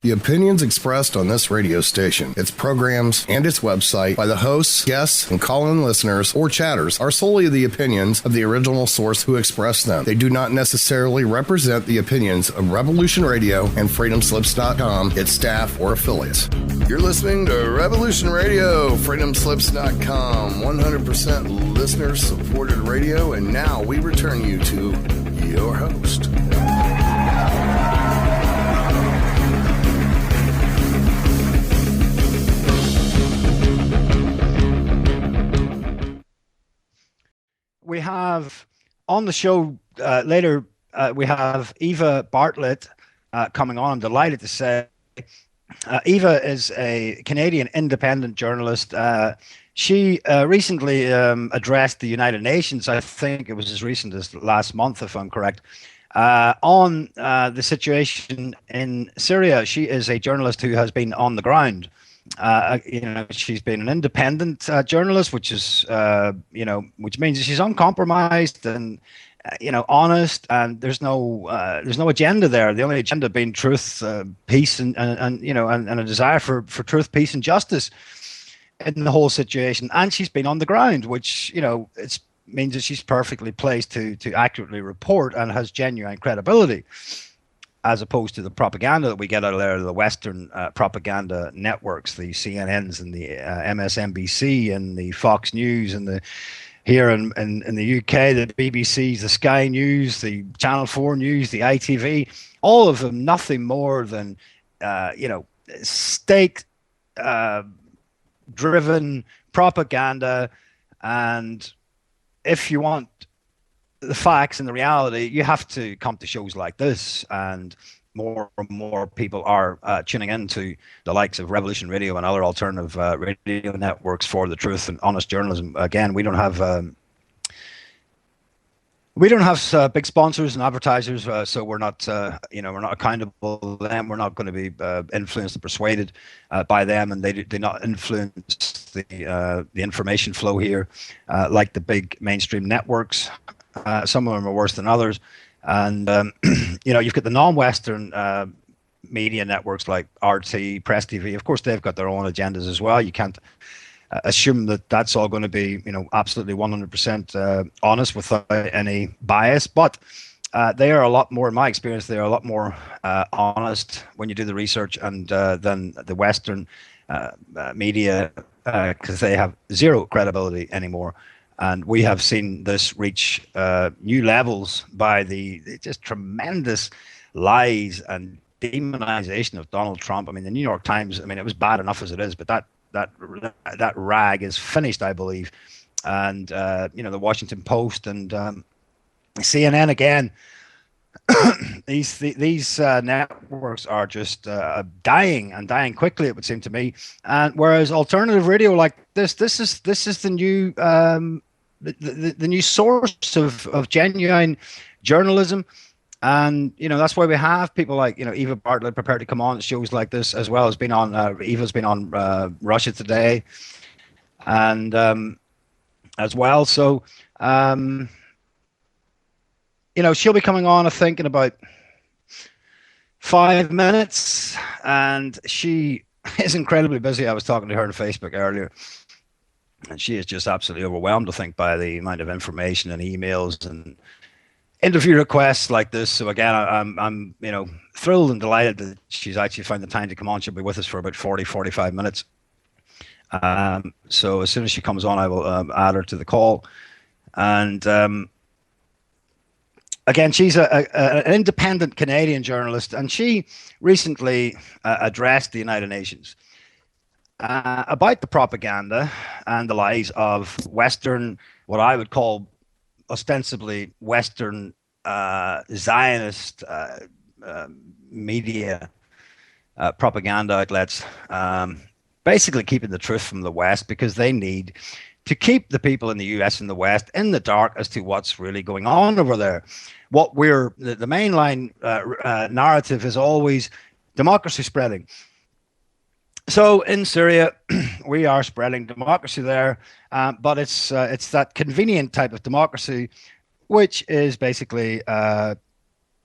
The opinions expressed on this radio station, its programs, and its website by the hosts, guests, and call-in listeners or chatters are solely the opinions of the original source who expressed them. They do not necessarily represent the opinions of Revolution Radio and freedomslips.com, its staff, or affiliates. You're listening to Revolution Radio, freedomslips.com, 100% listener-supported radio, and now we return you to your host. We have on the show later, we have Eva Bartlett coming on. I'm delighted to say. Eva is a Canadian independent journalist. She recently addressed the United Nations, I think it was as recent as last month, if I'm correct, on the situation in Syria. She is a journalist who has been on the ground. She's been an independent journalist, which is, which means she's uncompromised and, honest, and there's no agenda there. The only agenda being truth, peace, and a desire for truth, peace, and justice in the whole situation. And she's been on the ground, which, it means that she's perfectly placed to accurately report and has genuine credibility, as opposed to the propaganda that we get out of there, the Western propaganda networks, the CNNs and the MSNBC and the Fox News and the here in the UK, the BBCs, the Sky News, the Channel 4 News, the ITV, all of them nothing more than, state-driven propaganda. And if you want the facts and the reality, you have to come to shows like this, and more and more people are tuning into the likes of Revolution Radio and other alternative radio networks for the truth and honest journalism. Again, we don't have big sponsors and advertisers, so we're not we're not accountable to them. We're not going to be influenced and persuaded by them, and they do not influence the information flow here like the big mainstream networks. Some of them are worse than others. And, you've got the non-Western media networks like RT, Press TV. Of course, they've got their own agendas as well. You can't assume that that's all going to be, absolutely 100% honest without any bias. But they are a lot more, in my experience, they are a lot more honest when you do the research and than the Western media, because they have zero credibility anymore. And we have seen this reach new levels by the just tremendous lies and demonization of Donald Trump. I mean, the New York Times, it was bad enough as it is, but that rag is finished, I believe. And, the Washington Post and CNN again, these networks are just dying and dying quickly, it would seem to me. And whereas alternative radio like this is the new the new source of genuine journalism. And that's why we have people like Eva Bartlett prepared to come on shows like this, as well as been on Eva's been on Russia Today and as well. So she'll be coming on, I think, in about 5 minutes, and she is incredibly busy. I was talking to her on Facebook earlier, and she is just absolutely overwhelmed, I think, by the amount of information and emails and interview requests like this. So again, I'm thrilled and delighted that she's actually found the time to come on. She'll be with us for about 45 minutes. So as soon as she comes on, I will add her to the call. And again, she's an independent Canadian journalist, and she recently addressed the United Nations about the propaganda and the lies of Western, what I would call ostensibly Western Zionist media propaganda outlets, basically keeping the truth from the West, because they need to keep the people in the US and the West in the dark as to what's really going on over there. What the mainline narrative is always democracy spreading. So in Syria, we are spreading democracy there, but it's that convenient type of democracy, which is basically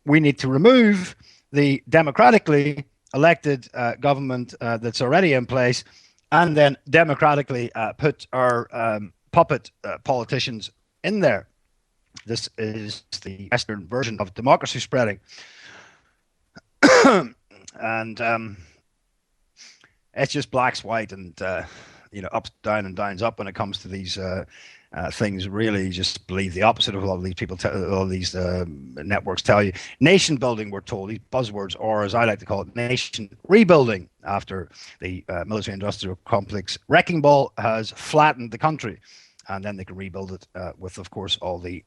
we need to remove the democratically elected government that's already in place, and then democratically put our puppet politicians in there. This is the Western version of democracy spreading. And it's just black's white and, ups, down, and downs up when it comes to these things. Really just believe the opposite of all these people, all these networks tell you. Nation building, we're told, these buzzwords, or as I like to call it, nation rebuilding, after the military-industrial complex wrecking ball has flattened the country. And then they can rebuild it with, of course, all the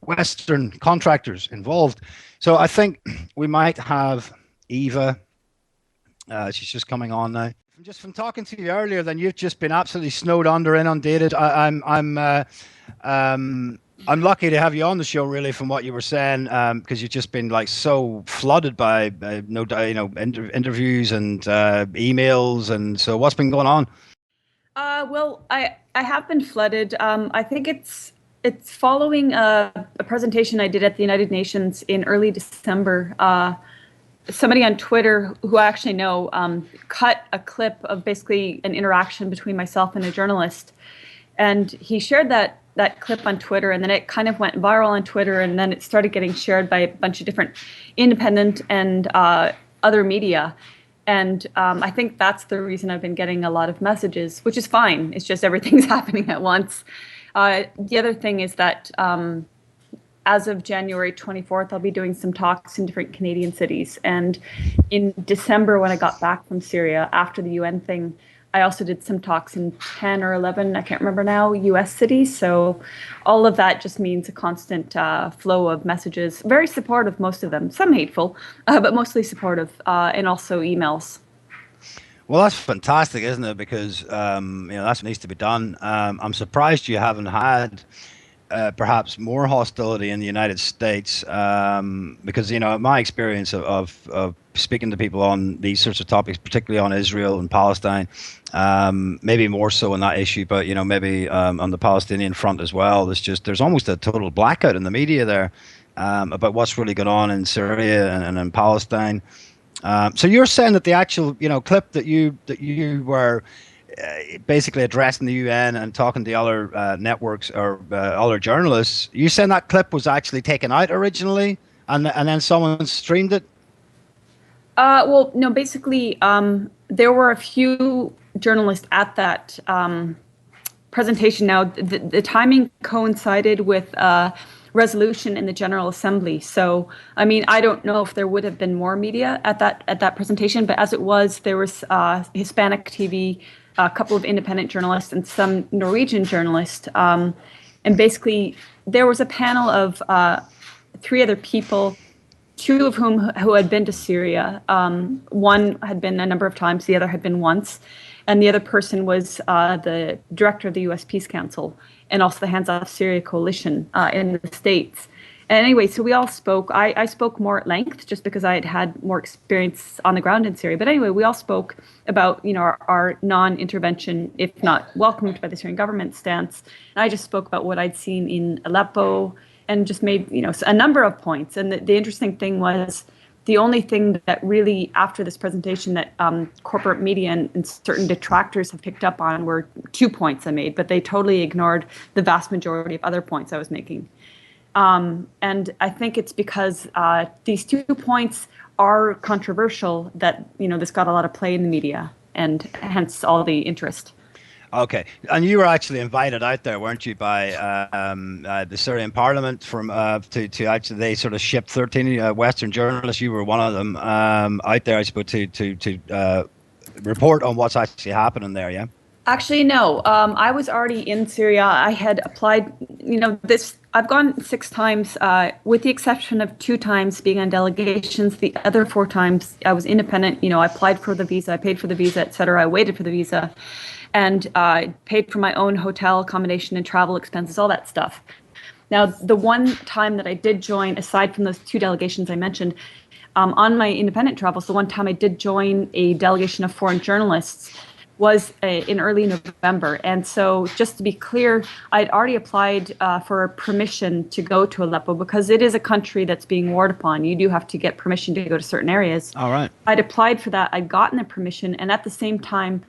Western contractors involved. So I think we might have Eva. She's just coming on now. Just from talking to you earlier, then you've just been absolutely snowed under, inundated. I'm lucky to have you on the show, really, from what you were saying, because you've just been like so flooded by interviews and emails, and so what's been going on? Well, I have been flooded. I think it's following a presentation I did at the United Nations in early December. Somebody on Twitter who I actually know cut a clip of basically an interaction between myself and a journalist, and he shared that clip on Twitter, and then it kind of went viral on Twitter, and then it started getting shared by a bunch of different independent and other media. And I think that's the reason I've been getting a lot of messages, which is fine. It's just everything's happening at once. The other thing is that as of January 24th, I'll be doing some talks in different Canadian cities. And in December, when I got back from Syria after the UN thing, I also did some talks in 10 or 11, I can't remember now, US cities. So all of that just means a constant flow of messages, very supportive, most of them, some hateful, but mostly supportive, and also emails. Well, that's fantastic, isn't it? Because, that's what needs to be done. I'm surprised you haven't had perhaps more hostility in the United States, because, my experience of speaking to people on these sorts of topics, particularly on Israel and Palestine, maybe more so on that issue, but, maybe on the Palestinian front as well, there's almost a total blackout in the media there about what's really going on in Syria and in Palestine. So you're saying that the actual, clip that you were basically addressing the UN and talking to the other networks or other journalists, you saying that clip was actually taken out originally and then someone streamed it? Well, no, basically, there were a few journalists at that presentation. Now, the timing coincided with resolution in the General Assembly. So, I mean, I don't know if there would have been more media at that presentation, but as it was, there was Hispanic TV, a couple of independent journalists, and some Norwegian journalists. And basically, there was a panel of 3 other people, 2 of who had been to Syria. One had been a number of times, the other had been once. And the other person was the director of the U.S. Peace Council and also the Hands Off Syria Coalition in the States. And anyway, so we all spoke. I spoke more at length just because I had had more experience on the ground in Syria. But anyway, we all spoke about, our non-intervention, if not welcomed by the Syrian government stance. And I just spoke about what I'd seen in Aleppo and just made, a number of points. And the interesting thing was the only thing that really, after this presentation, that corporate media and certain detractors have picked up on were 2 points I made, but they totally ignored the vast majority of other points I was making. And I think it's because these 2 points are controversial that, this got a lot of play in the media and hence all the interest. Okay, and you were actually invited out there, weren't you, by the Syrian Parliament to actually, they sort of shipped 13 Western journalists. You were one of them out there, I suppose, to report on what's actually happening there. Yeah. Actually, no. I was already in Syria. I had applied. I've gone 6 times, with the exception of 2 times being on delegations. The other 4 times I was independent. I applied for the visa, I paid for the visa, etc. I waited for the visa, and paid for my own hotel accommodation and travel expenses, all that stuff. Now, the one time that I did join, aside from those 2 delegations I mentioned, on my independent travels, the one time I did join a delegation of foreign journalists, was in early November. And so just to be clear, I'd already applied for permission to go to Aleppo because it is a country that's being warred upon. You do have to get permission to go to certain areas. All right. I'd applied for that. I'd gotten the permission. And at the same time,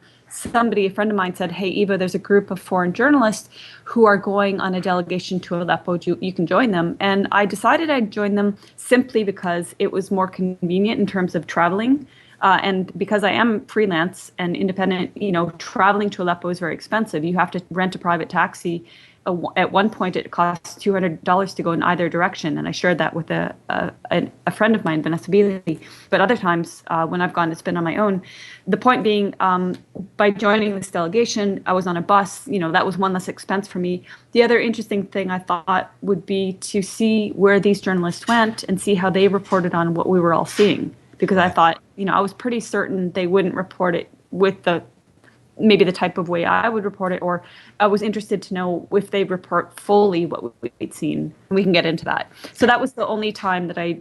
a friend of mine said, hey, Eva, there's a group of foreign journalists who are going on a delegation to Aleppo. You can join them. And I decided I'd join them simply because it was more convenient in terms of traveling. And because I am freelance and independent, traveling to Aleppo is very expensive. You have to rent a private taxi. At one point, it costs $200 to go in either direction. And I shared that with a friend of mine, Vanessa Bealey. But other times when I've gone, it's been on my own. The point being, by joining this delegation, I was on a bus. That was one less expense for me. The other interesting thing I thought would be to see where these journalists went and see how they reported on what we were all seeing. Because I thought, I was pretty certain they wouldn't report it with maybe the type of way I would report it, or I was interested to know if they report fully what we'd seen. And we can get into that. So that was the only time that I,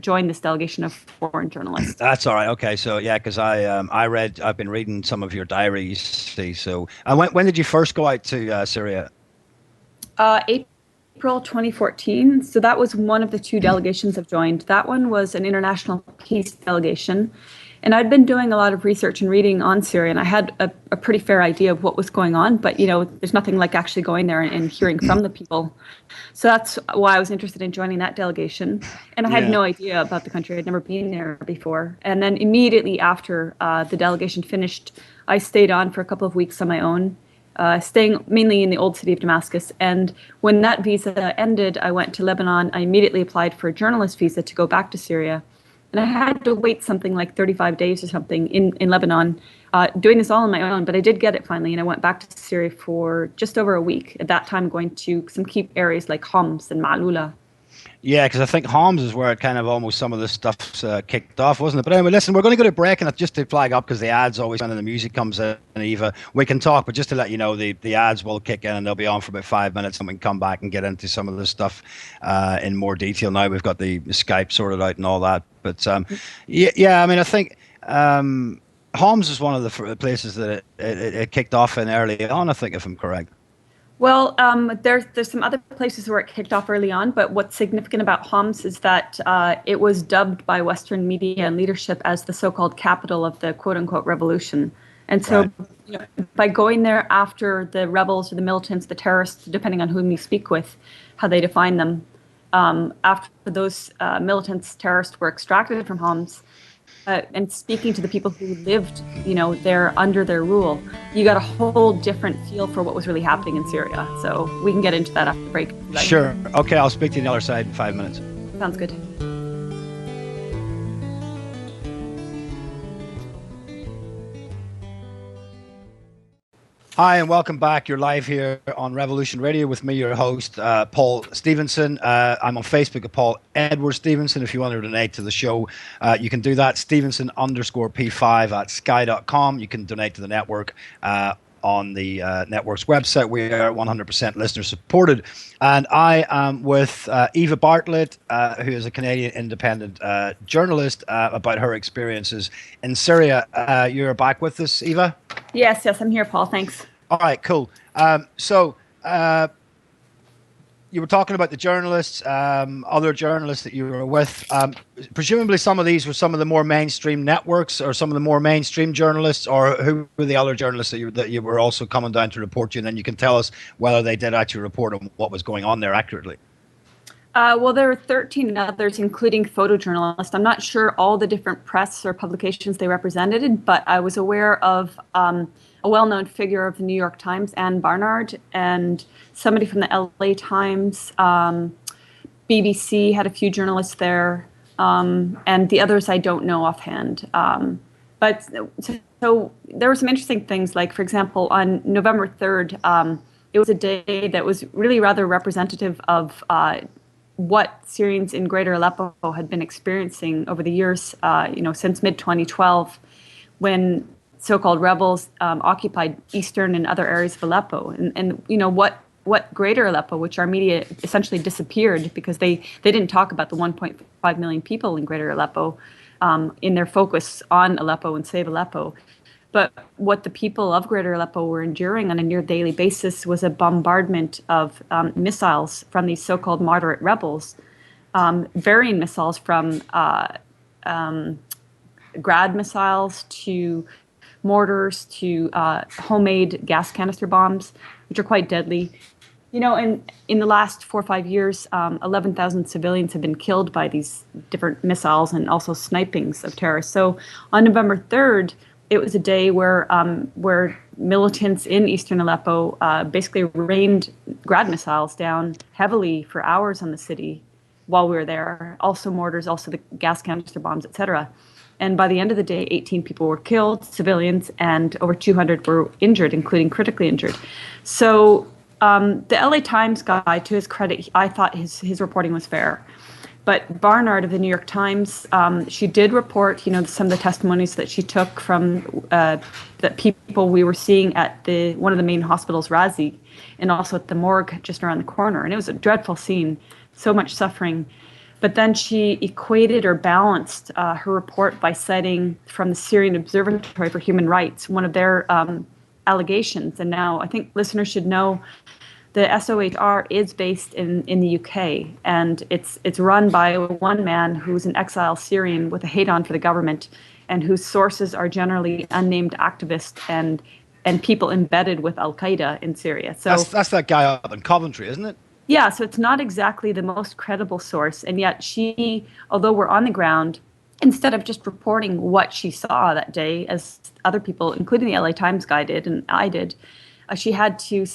joined this delegation of foreign journalists. That's all right. Okay. So yeah, because I've been reading some of your diaries. See, so when did you first go out to Syria? April 2014. So that was one of the two delegations I've joined. That one was an international peace delegation. And I'd been doing a lot of research and reading on Syria, and I had a pretty fair idea of what was going on. But, there's nothing like actually going there and hearing from the people. So that's why I was interested in joining that delegation. And I had no idea about the country. I'd never been there before. And then immediately after the delegation finished, I stayed on for a couple of weeks on my own. Staying mainly in the old city of Damascus. And when that visa ended, I went to Lebanon. I immediately applied for a journalist visa to go back to Syria. And I had to wait something like 35 days or something in Lebanon, doing this all on my own. But I did get it finally. And I went back to Syria for just over a week. At that time, going to some key areas like Homs and Ma'lula. Yeah, because I think Homs is where it kind of almost some of this stuff's kicked off, wasn't it? But anyway, listen, we're going to go to break, and just to flag up, because the ads always when the music comes in, Eva, we can talk, but just to let you know, the ads will kick in, and they'll be on for about 5 minutes, and we can come back and get into some of this stuff in more detail. Now we've got the Skype sorted out and all that. But yeah, I mean, I think Homs is one of the places that it kicked off in early on, I think, if I'm correct. Well, there's some other places where it kicked off early on, but what's significant about Homs is that it was dubbed by Western media and leadership as the so-called capital of the quote-unquote revolution. And so by going there after the rebels or the militants, the terrorists, depending on whom you speak with, how they define them, after those militants, terrorists were extracted from Homs, and speaking to the people who lived, there under their rule, you got a whole different feel for what was really happening in Syria. So we can get into that after the break. Sure. Okay, I'll speak to you on the other side in 5 minutes. Sounds good. Hi, and welcome back. You're live here on Revolution Radio with me, your host, Paul Stevenson. I'm on Facebook at Paul Edward Stevenson. If you want to donate to the show, you can do that. Stevenson_P5 at sky.com. You can donate to the network on the network's website. We are 100% listener supported. And I am with Eva Bartlett, who is a Canadian independent journalist, about her experiences in Syria. You're back with us, Eva? Yes, I'm here, Paul. Thanks. All right, cool. So you were talking about the journalists, other journalists that you were with. Presumably some of these were some of the more mainstream networks or some of the more mainstream journalists, or who were the other journalists that you were also coming down to report to? And then you can tell us whether they did actually report on what was going on there accurately. Well, there were 13 others, including photojournalists. I'm not sure all the different press or publications they represented, but I was aware of a well-known figure of the New York Times, Ann Barnard, and somebody from the LA Times. BBC had a few journalists there, and the others I don't know offhand. But so there were some interesting things, like, for example, on November 3rd, it was a day that was really rather representative of what Syrians in Greater Aleppo had been experiencing over the years, since mid-2012, when so-called rebels occupied eastern and other areas of Aleppo. And what Greater Aleppo, which our media essentially disappeared because they didn't talk about the 1.5 million people in Greater Aleppo in their focus on Aleppo and Save Aleppo. But what the people of Greater Aleppo were enduring on a near daily basis was a bombardment of missiles from these so-called moderate rebels, varying missiles from Grad missiles to mortars to homemade gas canister bombs, which are quite deadly. And in the last 4 or 5 years, 11,000 civilians have been killed by these different missiles and also snipings of terrorists. So on November 3rd, it was a day where militants in eastern Aleppo basically rained Grad missiles down heavily for hours on the city while we were there. Also mortars, also the gas canister bombs, etc. And by the end of the day, 18 people were killed, civilians, and over 200 were injured, including critically injured. So the LA Times guy, to his credit, I thought his reporting was fair. But Barnard of the New York Times, she did report, some of the testimonies that she took from the people we were seeing at one of the main hospitals, Razi, and also at the morgue just around the corner. And it was a dreadful scene, so much suffering. But then she equated or balanced her report by citing from the Syrian Observatory for Human Rights, one of their allegations. And now I think listeners should know the SOHR is based in the UK, and it's run by one man who's an exile Syrian with a hate-on for the government, and whose sources are generally unnamed activists and people embedded with Al-Qaeda in Syria. So that's that guy up in Coventry, isn't it? Yeah, so it's not exactly the most credible source, and yet she, although we're on the ground, instead of just reporting what she saw that day, as other people, including the LA Times guy did and I did, she had to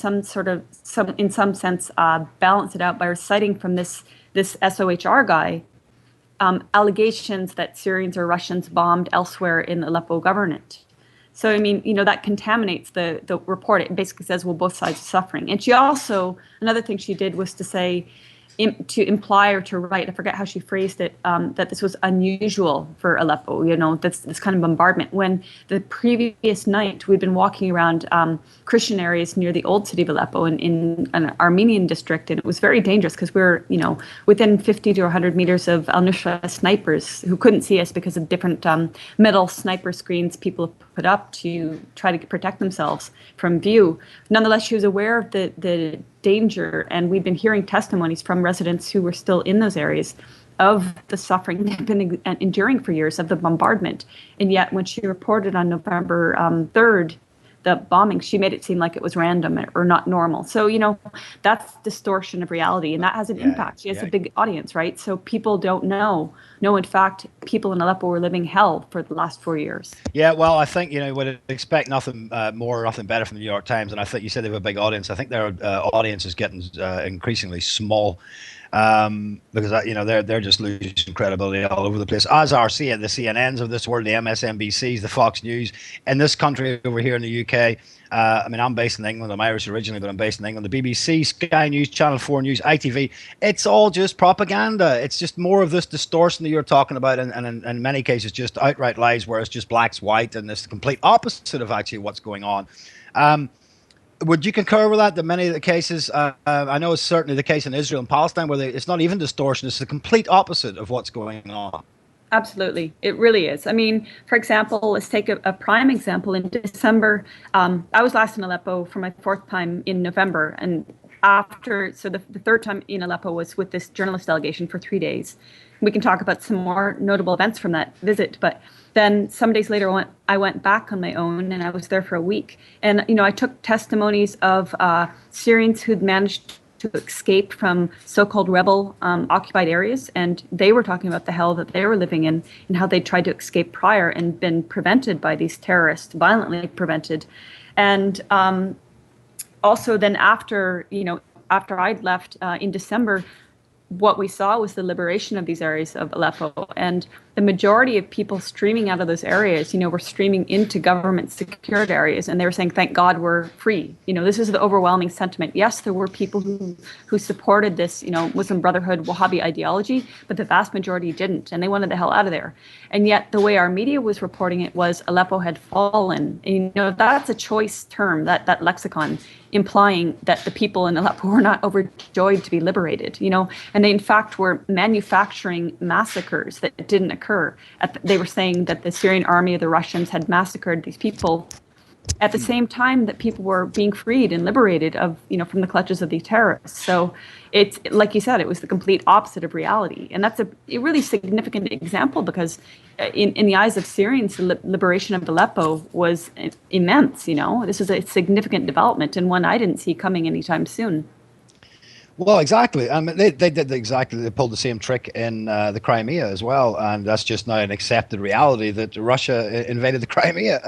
in some sense balance it out by reciting from this SOHR guy allegations that Syrians or Russians bombed elsewhere in Aleppo governorate. So, I mean, that contaminates the report. It basically says, well, both sides are suffering. And she also, another thing she did was to say, to imply or to write, I forget how she phrased it, that this was unusual for Aleppo, this kind of bombardment. When the previous night we'd been walking around Christian areas near the old city of Aleppo in an Armenian district, and it was very dangerous because we were, within 50 to 100 meters of al-Nusra snipers who couldn't see us because of different metal sniper screens people have put up to try to protect themselves from view. Nonetheless, she was aware of the danger, and we've been hearing testimonies from residents who were still in those areas of the suffering they've been enduring for years of the bombardment. And yet when she reported on November 3rd the bombing, she made it seem like it was random or not normal. So, that's distortion of reality, and that has an impact. She has a big audience, right? So people don't know. No, in fact, people in Aleppo were living hell for the last 4 years. Yeah, well, I think, would expect nothing more or nothing better from the New York Times. And I think you said they have a big audience. I think their audience is getting increasingly small. Because they're just losing credibility all over the place, as are the CNNs of this world, the MSNBCs, the Fox News. In this country over here in the UK, I'm based in England. I'm Irish originally, but I'm based in England. The BBC, Sky News, Channel 4 News, ITV, it's all just propaganda. It's just more of this distortion that you're talking about, and in many cases just outright lies where it's just black's white, and it's the complete opposite of actually what's going on. Would you concur with that many of the cases, I know it's certainly the case in Israel and Palestine, where it's not even distortion, it's the complete opposite of what's going on? Absolutely. It really is. I mean, for example, let's take a prime example. In December, I was last in Aleppo for my 4th time in November. And the third time in Aleppo was with this journalist delegation for 3 days. We can talk about some more notable events from that visit. But then some days later, I went back on my own, and I was there for a week. And, I took testimonies of Syrians who'd managed to escape from so-called rebel occupied areas. And they were talking about the hell that they were living in and how they tried to escape prior and been prevented by these terrorists, violently prevented. And also then after I'd left in December, what we saw was the liberation of these areas of Aleppo. And the majority of people streaming out of those areas, were streaming into government secured areas. And they were saying, thank God we're free. This is the overwhelming sentiment. Yes, there were people who supported this, Muslim Brotherhood, Wahhabi ideology, but the vast majority didn't. And they wanted the hell out of there. And yet the way our media was reporting it was Aleppo had fallen. And, that's a choice term, that lexicon, implying that the people in Aleppo were not overjoyed to be liberated, and they in fact were manufacturing massacres that didn't occur. They were saying that the Syrian army of the Russians had massacred these people at the same time that people were being freed and liberated from the clutches of these terrorists. So it's, like you said, it was the complete opposite of reality. And that's a really significant example because in the eyes of Syrians, the liberation of Aleppo was immense. This is a significant development and one I didn't see coming anytime soon. Well, exactly. I mean, they did exactly. They pulled the same trick in the Crimea as well, and that's just now an accepted reality that Russia invaded the Crimea.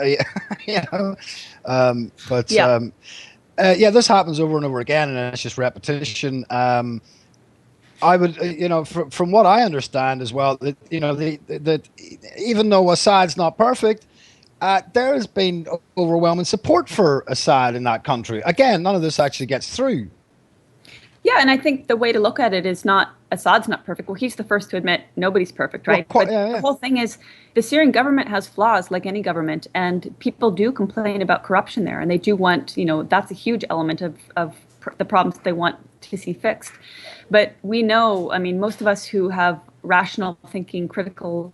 This happens over and over again, and it's just repetition. I would, from what I understand as well, that that even though Assad's not perfect, there has been overwhelming support for Assad in that country. Again, none of this actually gets through. Yeah, and I think the way to look at it is not Assad's not perfect. Well, he's the first to admit nobody's perfect, right? But the whole thing is the Syrian government has flaws like any government, and people do complain about corruption there, and they do want, that's a huge element of the problems they want to see fixed. But we know, I mean, most of us who have rational thinking, critical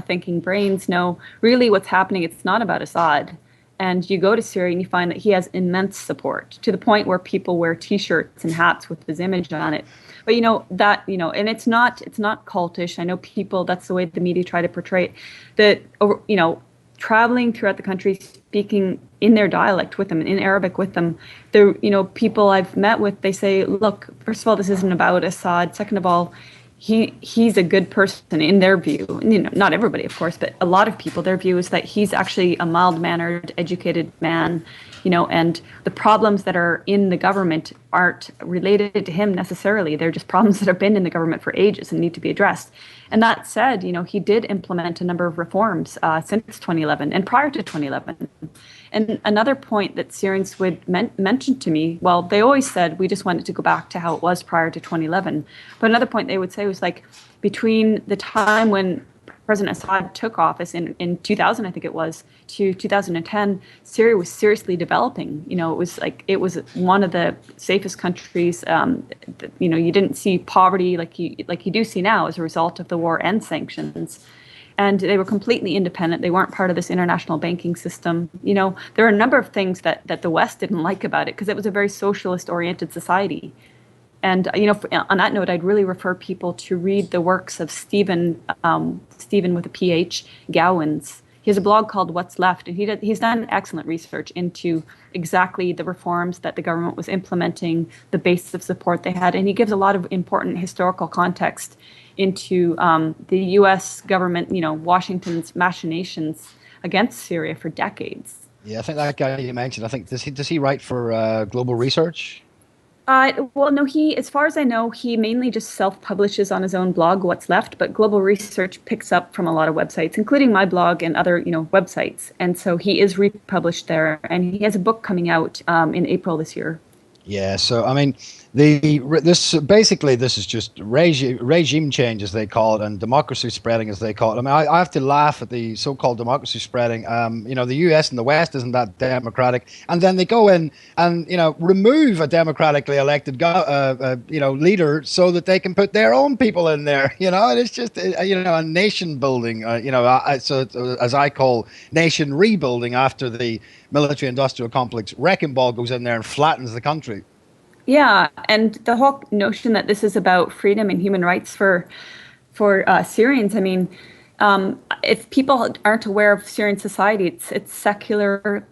thinking brains know really what's happening. It's not about Assad. And you go to Syria and you find that he has immense support to the point where people wear T-shirts and hats with his image on it. But and it's not cultish. I know people, that's the way the media try to portray it, that, traveling throughout the country, speaking in their dialect with them, in Arabic with them, people I've met with, they say, look, first of all, this isn't about Assad. Second of all, he's a good person in their view. Not everybody, of course, but a lot of people, their view is that he's actually a mild-mannered, educated man, and the problems that are in the government aren't related to him necessarily. They're just problems that have been in the government for ages and need to be addressed. And that said, he did implement a number of reforms since 2011 and prior to 2011. And another point that Syrians would mention to me, well, they always said we just wanted to go back to how it was prior to 2011. But another point they would say was like between the time when President Assad took office in 2000, I think it was, to 2010, Syria was seriously developing. It was one of the safest countries. You didn't see poverty like you do see now as a result of the war and sanctions. And they were completely independent. They weren't part of this international banking system. There are a number of things that the West didn't like about it because it was a very socialist-oriented society. And, on that note, I'd really refer people to read the works of Stephen with a PH, Gowans. He has a blog called What's Left, and he's done excellent research into exactly the reforms that the government was implementing, the basis of support they had, and he gives a lot of important historical context into the U.S. government, Washington's machinations against Syria for decades. Yeah, I think that guy you mentioned, does he write for Global Research? Well, no, as far as I know, he mainly just self-publishes on his own blog, What's Left, but Global Research picks up from a lot of websites, including my blog and other, websites. And so he is republished there, and he has a book coming out in April this year. Yeah, so I mean, this is just regime change, as they call it, and democracy spreading, as they call it. I mean, I have to laugh at the so-called democracy spreading. The U.S. and the West isn't that democratic, and then they go in and remove a democratically elected leader so that they can put their own people in there. And it's just a nation building. So as I call nation rebuilding after the military-industrial complex wrecking ball goes in there and flattens the country. Yeah, and the whole notion that this is about freedom and human rights for Syrians. I mean, if people aren't aware of Syrian society, it's secular.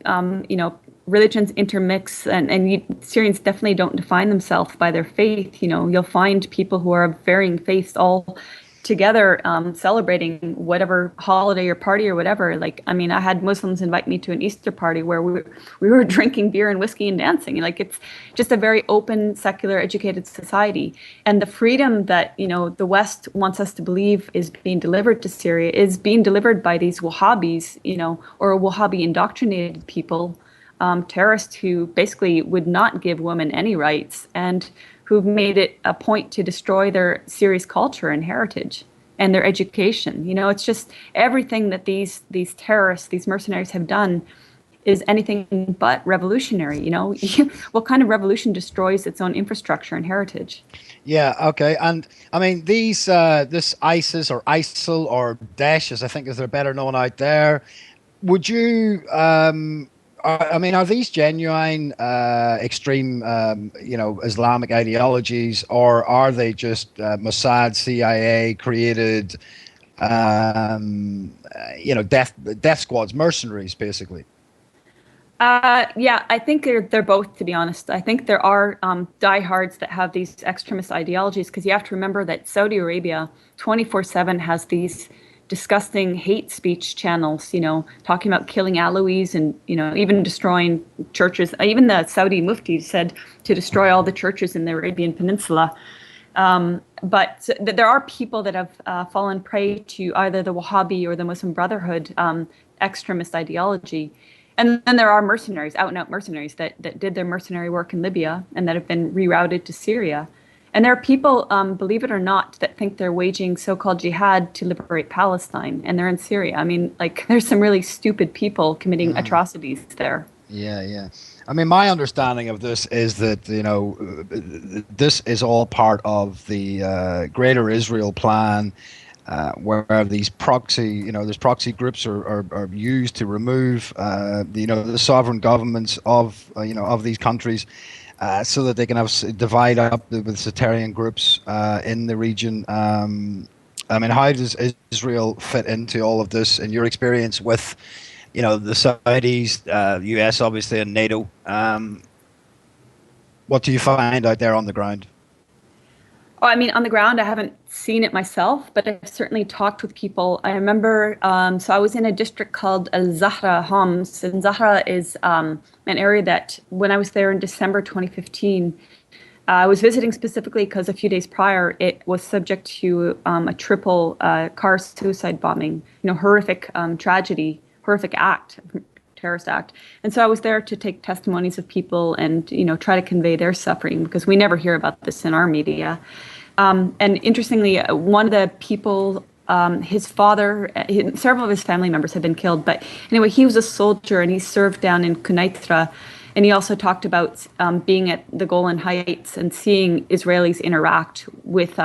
Religions intermix, and Syrians definitely don't define themselves by their faith. You'll find people who are of varying faiths all together celebrating whatever holiday or party or whatever. I had Muslims invite me to an Easter party where we were drinking beer and whiskey and dancing. It's just a very open, secular, educated society. And the freedom that, the West wants us to believe is being delivered to Syria is being delivered by these Wahhabis, or Wahhabi indoctrinated people, terrorists who basically would not give women any rights and who've made it a point to destroy their Syria's culture and heritage and their education. It's just everything that these terrorists, these mercenaries have done is anything but revolutionary. You know, what kind of revolution destroys its own infrastructure and heritage? Yeah, okay. And I mean, this ISIS or ISIL or Daesh, as I think as they're better known out there, would you, I mean, are these genuine extreme, Islamic ideologies, or are they just Mossad, CIA created, death squads, mercenaries, basically? Yeah, I think they're both, to be honest. I think there are diehards that have these extremist ideologies, because you have to remember that Saudi Arabia 24/7 has these disgusting hate speech channels, talking about killing Alawis and, even destroying churches. Even the Saudi Mufti said to destroy all the churches in the Arabian Peninsula. But there are people that have fallen prey to either the Wahhabi or the Muslim Brotherhood extremist ideology. And then there are mercenaries, out-and-out mercenaries that did their mercenary work in Libya and that have been rerouted to Syria. And there are people, believe it or not, that think they're waging so-called jihad to liberate Palestine, and they're in Syria. I mean, there's some really stupid people committing atrocities there. Yeah. I mean, my understanding of this is that, this is all part of the Greater Israel plan, where these there's proxy groups are used to remove, the sovereign governments of these countries, so that they can divide up with sectarian groups in the region. I mean, how does Israel fit into all of this in your experience with, the Saudis, US, obviously, and NATO? What do you find out there on the ground? Oh, I mean, on the ground, I haven't seen it myself, but I've certainly talked with people. I remember, so I was in a district called Al-Zahra Homs, and Zahra is an area that when I was there in December 2015, I was visiting specifically because a few days prior, it was subject to a triple car suicide bombing, horrific tragedy, horrific act, terrorist act. And so I was there to take testimonies of people and, try to convey their suffering, because we never hear about this in our media. And interestingly, one of the people, his father, several of his family members had been killed. But anyway, he was a soldier and he served down in Quneitra. And he also talked about being at the Golan Heights and seeing Israelis interact with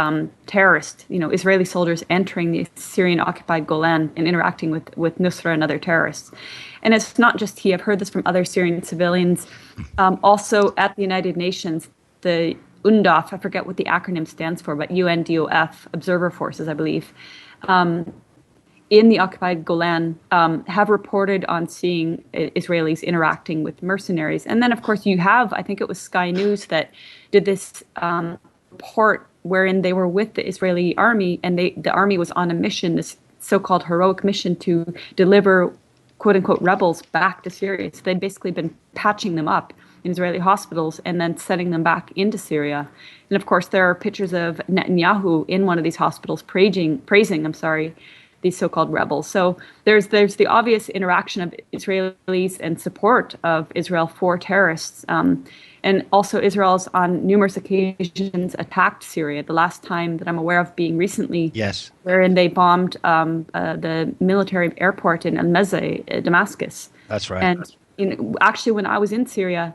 terrorists, Israeli soldiers entering the Syrian-occupied Golan and interacting with Nusra and other terrorists. And it's not just he. I've heard this from other Syrian civilians. Also at the United Nations, the UNDOF, I forget what the acronym stands for, but UNDOF, Observer Forces, I believe, in the occupied Golan have reported on seeing Israelis interacting with mercenaries. And then, of course, you have, I think it was Sky News that did this report wherein they were with the Israeli army, and the army was on a mission, this so-called heroic mission to deliver quote-unquote rebels back to Syria. So they'd basically been patching them up in Israeli hospitals and then sending them back into Syria. And of course, there are pictures of Netanyahu in one of these hospitals praising these so-called rebels. So there's the obvious interaction of Israelis and support of Israel for terrorists. And also Israel's on numerous occasions attacked Syria. The last time that I'm aware of being recently, yes, wherein they bombed the military airport in Al-Mezeh, Damascus. That's right. And actually, when I was in Syria,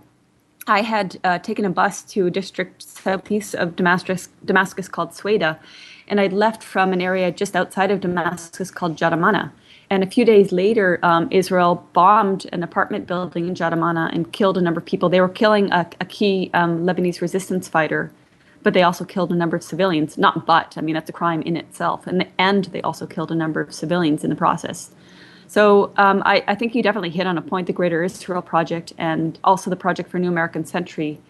I had taken a bus to a district southeast of Damascus called Sueda, and I'd left from an area just outside of Damascus called Jadamana. And a few days later, Israel bombed an apartment building in Jadamana and killed a number of people. They were killing a key Lebanese resistance fighter, but they also killed a number of civilians. I mean, that's a crime in itself. And they also killed a number of civilians in the process. So I think you definitely hit on a point, the Greater Israel Project and also the Project for a New American Century.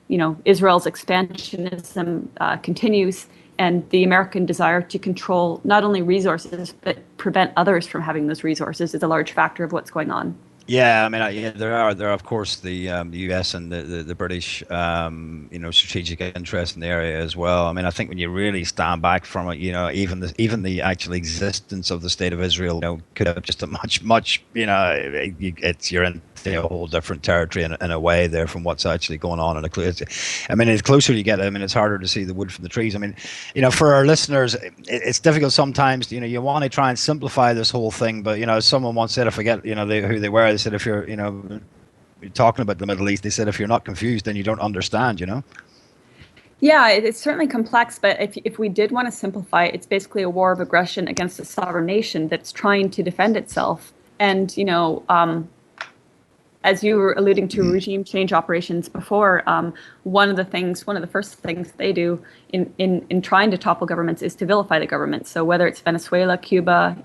Israel's expansionism continues, and the American desire to control not only resources, but prevent others from having those resources is a large factor of what's going on. Yeah, I mean, there are of course the U.S. and the British strategic interest in the area as well. I mean, I think when you really stand back from it, even the actual existence of the state of Israel, could have just a much you're in a whole different territory in a way there from what's actually going on. I mean, the closer you get, it's harder to see the wood from the trees. I mean, for our listeners, it's difficult sometimes. You want to try and simplify this whole thing, but as someone once said, I forget, who they were. They said if you're, you're talking about the Middle East, they said if you're not confused, then you don't understand, Yeah, it's certainly complex, but if we did want to simplify it, it's basically a war of aggression against a sovereign nation that's trying to defend itself. And, as you were alluding to regime change operations before, one of the first things they do in trying to topple governments is to vilify the government. So whether it's Venezuela, Cuba,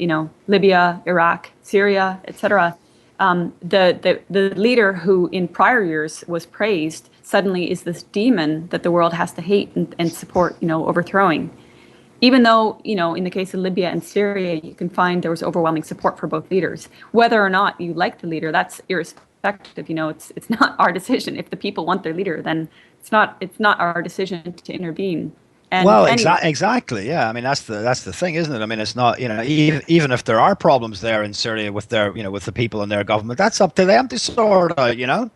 Libya, Iraq, Syria, etc., the leader who in prior years was praised suddenly is this demon that the world has to hate and support, overthrowing. Even though, in the case of Libya and Syria, you can find there was overwhelming support for both leaders. Whether or not you like the leader, that's irrespective. It's not our decision. If the people want their leader, then it's not our decision to intervene. And well, exactly. Yeah. I mean, that's the thing, isn't it? I mean, it's not, even if there are problems there in Syria with their, with the people in their government, that's up to them to sort out,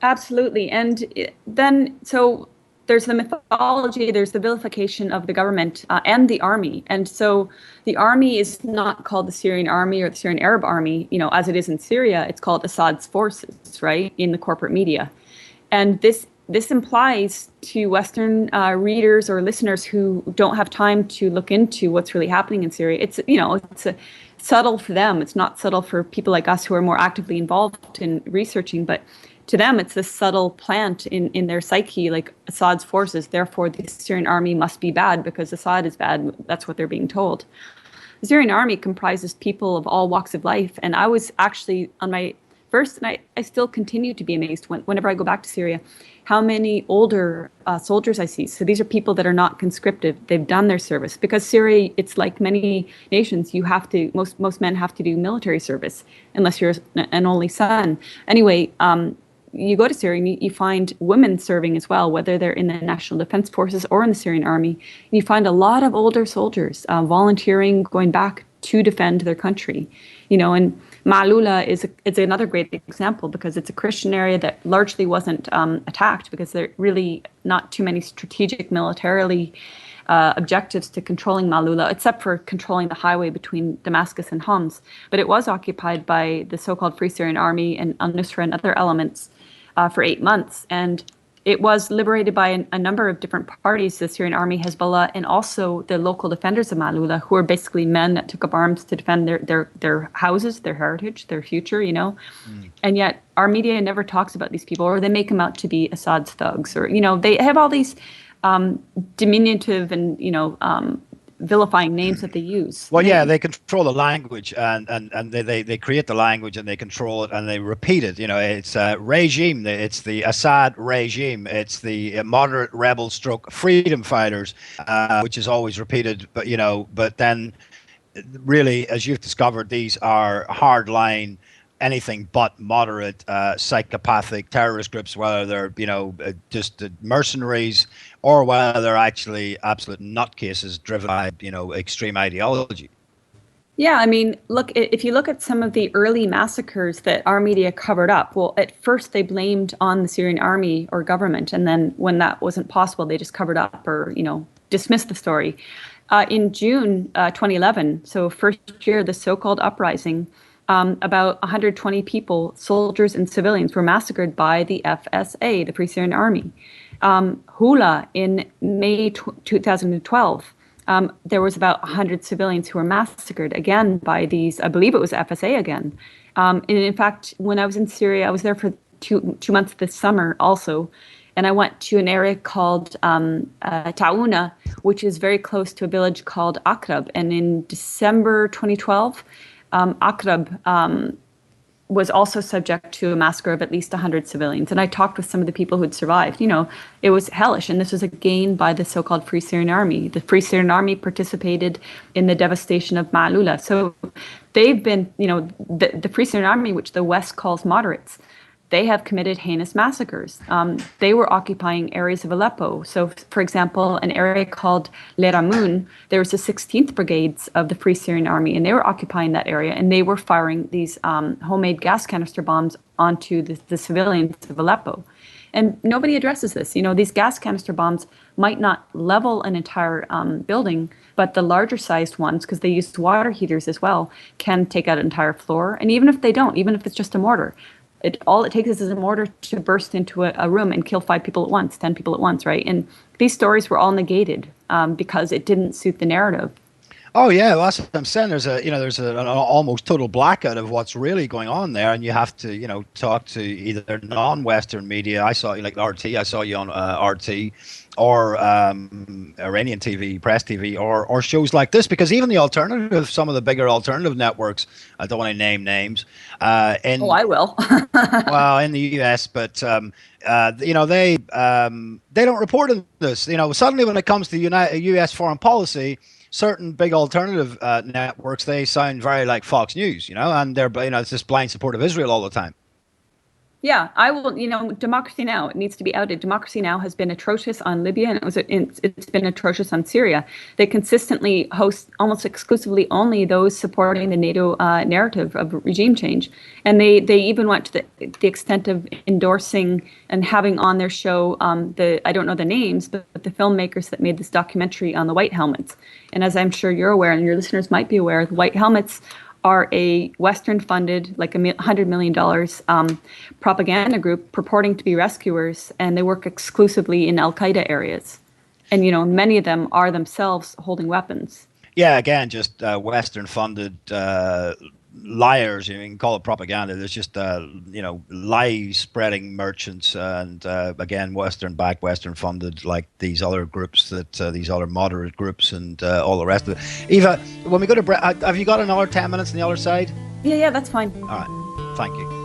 Absolutely. And then, so there's the mythology, there's the vilification of the government and the army. And so the army is not called the Syrian army or the Syrian Arab army, as it is in Syria. It's called Assad's forces, right, in the corporate media. And this implies to Western readers or listeners who don't have time to look into what's really happening in Syria. It's subtle for them. It's not subtle for people like us who are more actively involved in researching, but to them, it's this subtle plant in their psyche, like Assad's forces. Therefore, the Syrian army must be bad because Assad is bad. That's what they're being told. The Syrian army comprises people of all walks of life. And I was actually on my first, and I still continue to be amazed whenever I go back to Syria, how many older soldiers I see. So these are people that are not conscripted. They've done their service. Because Syria, it's like many nations, most men have to do military service unless you're an only son. Anyway, you go to Syria and you find women serving as well, whether they're in the National Defense Forces or in the Syrian army. And you find a lot of older soldiers volunteering, going back to defend their country. And Ma'lula is another great example because it's a Christian area that largely wasn't attacked because there are really not too many strategic militarily objectives to controlling Ma'lula, except for controlling the highway between Damascus and Homs. But it was occupied by the so-called Free Syrian Army and al-Nusra and other elements for 8 months. And it was liberated by a number of different parties, the Syrian army, Hezbollah, and also the local defenders of Ma'lula, who are basically men that took up arms to defend their houses, their heritage, their future, And yet our media never talks about these people, or they make them out to be Assad's thugs, or, they have all these diminutive and, vilifying names that they use. Well, yeah, they control the language and they create the language and they control it and they repeat it. It's a regime. It's the Assad regime. It's the moderate rebel stroke freedom fighters, which is always repeated. But then really, as you've discovered, these are hardline, anything but moderate psychopathic terrorist groups, whether they're just mercenaries or whether they're actually absolute nutcases driven by extreme ideology. Yeah, I mean, look, if you look at some of the early massacres that our media covered up, well, at first they blamed on the Syrian army or government, and then when that wasn't possible, they just covered up or dismissed the story. In June 2011, so first year of the so-called uprising, about 120 people, soldiers and civilians, were massacred by the FSA, the Free Syrian Army. Hula, in May 2012, there was about 100 civilians who were massacred, again, by these, I believe it was FSA again. And in fact, when I was in Syria, I was there for two months this summer also, and I went to an area called Taouna, which is very close to a village called Akrab. And in December 2012, Akrab was also subject to a massacre of at least 100 civilians. And I talked with some of the people who had survived. It was hellish. And this was again by the so-called Free Syrian Army. The Free Syrian Army participated in the devastation of Ma'lula. So they've been, the Free Syrian Army, which the West calls moderates, they have committed heinous massacres. They were occupying areas of Aleppo. So, for example, an area called Leramun, there was the 16th Brigades of the Free Syrian Army, and they were occupying that area, and they were firing these homemade gas canister bombs onto the civilians of Aleppo. And nobody addresses this. You know, these gas canister bombs might not level an entire building, but the larger sized ones, because they use water heaters as well, can take out an entire floor. And even if they don't, even if it's just a mortar, all it takes is a mortar to burst into a room and kill 5 people at once, 10 people at once, right? And these stories were all negated because it didn't suit the narrative. Oh yeah, well, that's what I'm saying. There's an almost total blackout of what's really going on there, and you have to talk to either non-Western media. I saw you like RT. I saw you on RT or Iranian TV, Press TV, or shows like this, because even the alternative, some of the bigger alternative networks, I don't want to name names. I will. Well, in the US, but they don't report on this. You know, suddenly when it comes to US foreign policy, certain big alternative networks, they sound very like Fox News, and they're, it's this blind support of Israel all the time. Yeah, I will. Democracy Now! It needs to be outed. Democracy Now! Has been atrocious on Libya, and it's been atrocious on Syria. They consistently host almost exclusively only those supporting the NATO narrative of regime change, and they even went to the extent of endorsing and having on their show I don't know the names, but the filmmakers that made this documentary on the White Helmets. And as I'm sure you're aware, and your listeners might be aware, the White Helmets are a Western-funded, like $100 million propaganda group purporting to be rescuers, and they work exclusively in Al-Qaeda areas. And, many of them are themselves holding weapons. Yeah, again, just Western-funded liars. You can call it propaganda. There's just, lie-spreading merchants, and again, Western-backed, Western-funded, like these other groups, these other moderate groups, and all the rest of it. Eva, when we go to have you got another 10 minutes on the other side? Yeah, that's fine. All right, thank you.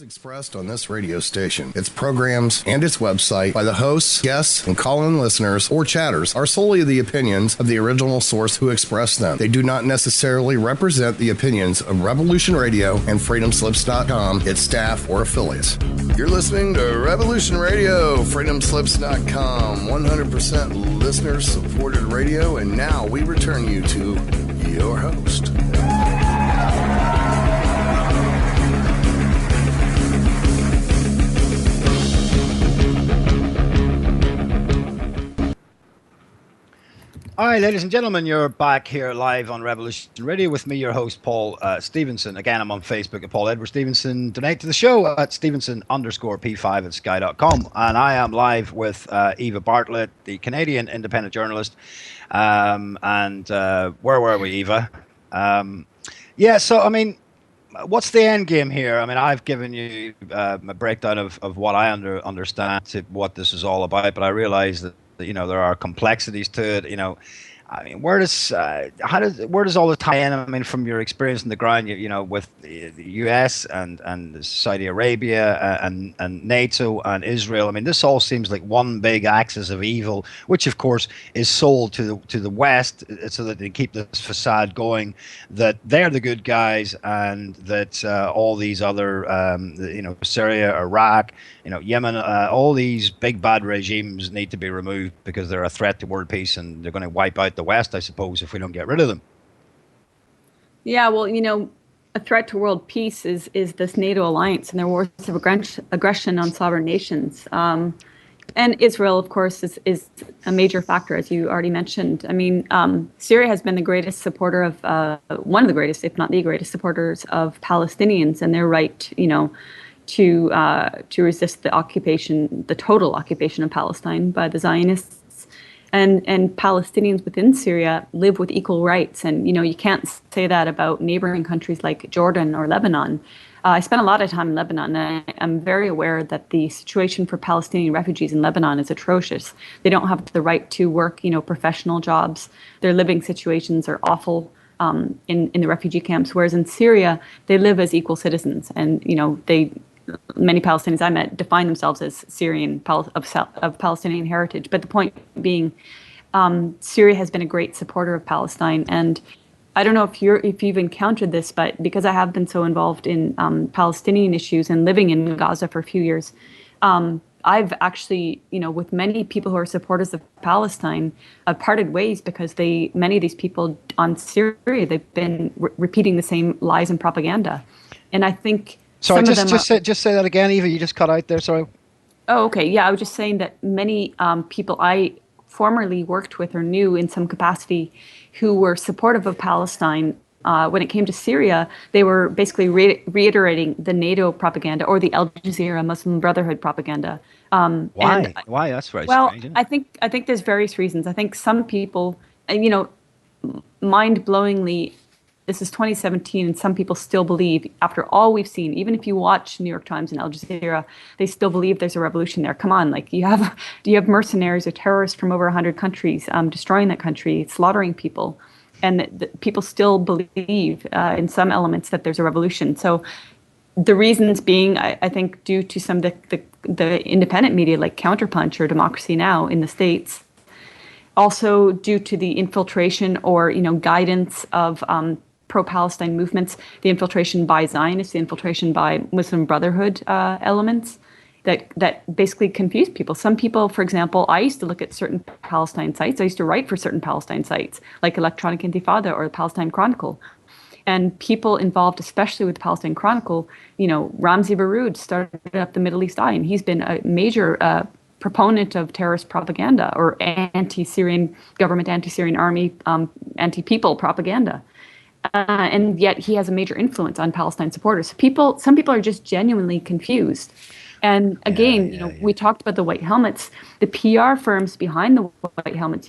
Expressed on this radio station, its programs, and its website by the hosts, guests, and call-in listeners or chatters are solely the opinions of the original source who expressed them. They do not necessarily represent the opinions of Revolution Radio and freedomslips.com, its staff, or affiliates. You're listening to Revolution Radio, freedomslips.com, 100% listener-supported radio, and now we return you to your host. All right, ladies and gentlemen, you're back here live on Revolution Radio with me, your host, Paul Stevenson. Again, I'm on Facebook at Paul Edward Stevenson. Donate to the show at Stevenson_P5 at sky.com. And I am live with Eva Bartlett, the Canadian independent journalist. Where were we, Eva? What's the end game here? I mean, I've given you a breakdown of what I understand to what this is all about, but I realize that there are complexities to it. I mean, where does all the tie in? I mean, from your experience on the ground, with the U.S. and Saudi Arabia and NATO and Israel. I mean, this all seems like one big axis of evil, which of course is sold to the West so that they keep this facade going that they're the good guys, and that all these other, Syria, Iraq, Yemen, all these big bad regimes need to be removed because they're a threat to world peace, and they're going to wipe out the West, I suppose, if we don't get rid of them. Yeah, well, a threat to world peace is this NATO alliance and their wars of aggression on sovereign nations. And Israel, of course, is a major factor, as you already mentioned. I mean, Syria has been the greatest supporter of, one of the greatest, if not the greatest supporters of Palestinians and their right, to resist the occupation, the total occupation of Palestine by the Zionists. And Palestinians within Syria live with equal rights. And, you can't say that about neighboring countries like Jordan or Lebanon. I spent a lot of time in Lebanon, and I'm very aware that the situation for Palestinian refugees in Lebanon is atrocious. They don't have the right to work, professional jobs. Their living situations are awful in the refugee camps, whereas in Syria, they live as equal citizens. And, many Palestinians I met define themselves as Syrian of Palestinian heritage. But the point being, Syria has been a great supporter of Palestine. And I don't know if you've encountered this, but because I have been so involved in Palestinian issues and living in Gaza for a few years, I've actually, with many people who are supporters of Palestine, parted ways because many of these people on Syria, they've been repeating the same lies and propaganda. And I think Sorry, some of them just say that again, Eva. You just cut out there. Sorry. Oh, okay. Yeah, I was just saying that many people I formerly worked with or knew in some capacity who were supportive of Palestine, when it came to Syria, they were basically reiterating the NATO propaganda or the Al Jazeera Muslim Brotherhood propaganda. Why? Why? That's very Well, strange. Isn't it? I think there's various reasons. I think some people, mind-blowingly, this is 2017, and some people still believe, after all we've seen, even if you watch New York Times and Al Jazeera, they still believe there's a revolution there. Come on, like you have mercenaries or terrorists from over 100 countries destroying that country, slaughtering people, and people still believe in some elements that there's a revolution. So the reasons being, I think, due to some of the independent media like Counterpunch or Democracy Now! In the States. Also due to the infiltration or guidance of pro-Palestine movements, the infiltration by Zionists, the infiltration by Muslim Brotherhood elements that basically confuse people. Some people, for example, I used to look at certain Palestine sites. I used to write for certain Palestine sites like Electronic Intifada or the Palestine Chronicle. And people involved, especially with the Palestine Chronicle, Ramzi Baroud started up the Middle East Eye, and he's been a major proponent of terrorist propaganda or anti-Syrian government, anti-Syrian army, anti-people propaganda. And yet he has a major influence on Palestine supporters. Some people are just genuinely confused. And again, we talked about the white helmets. The PR firms behind the white helmets,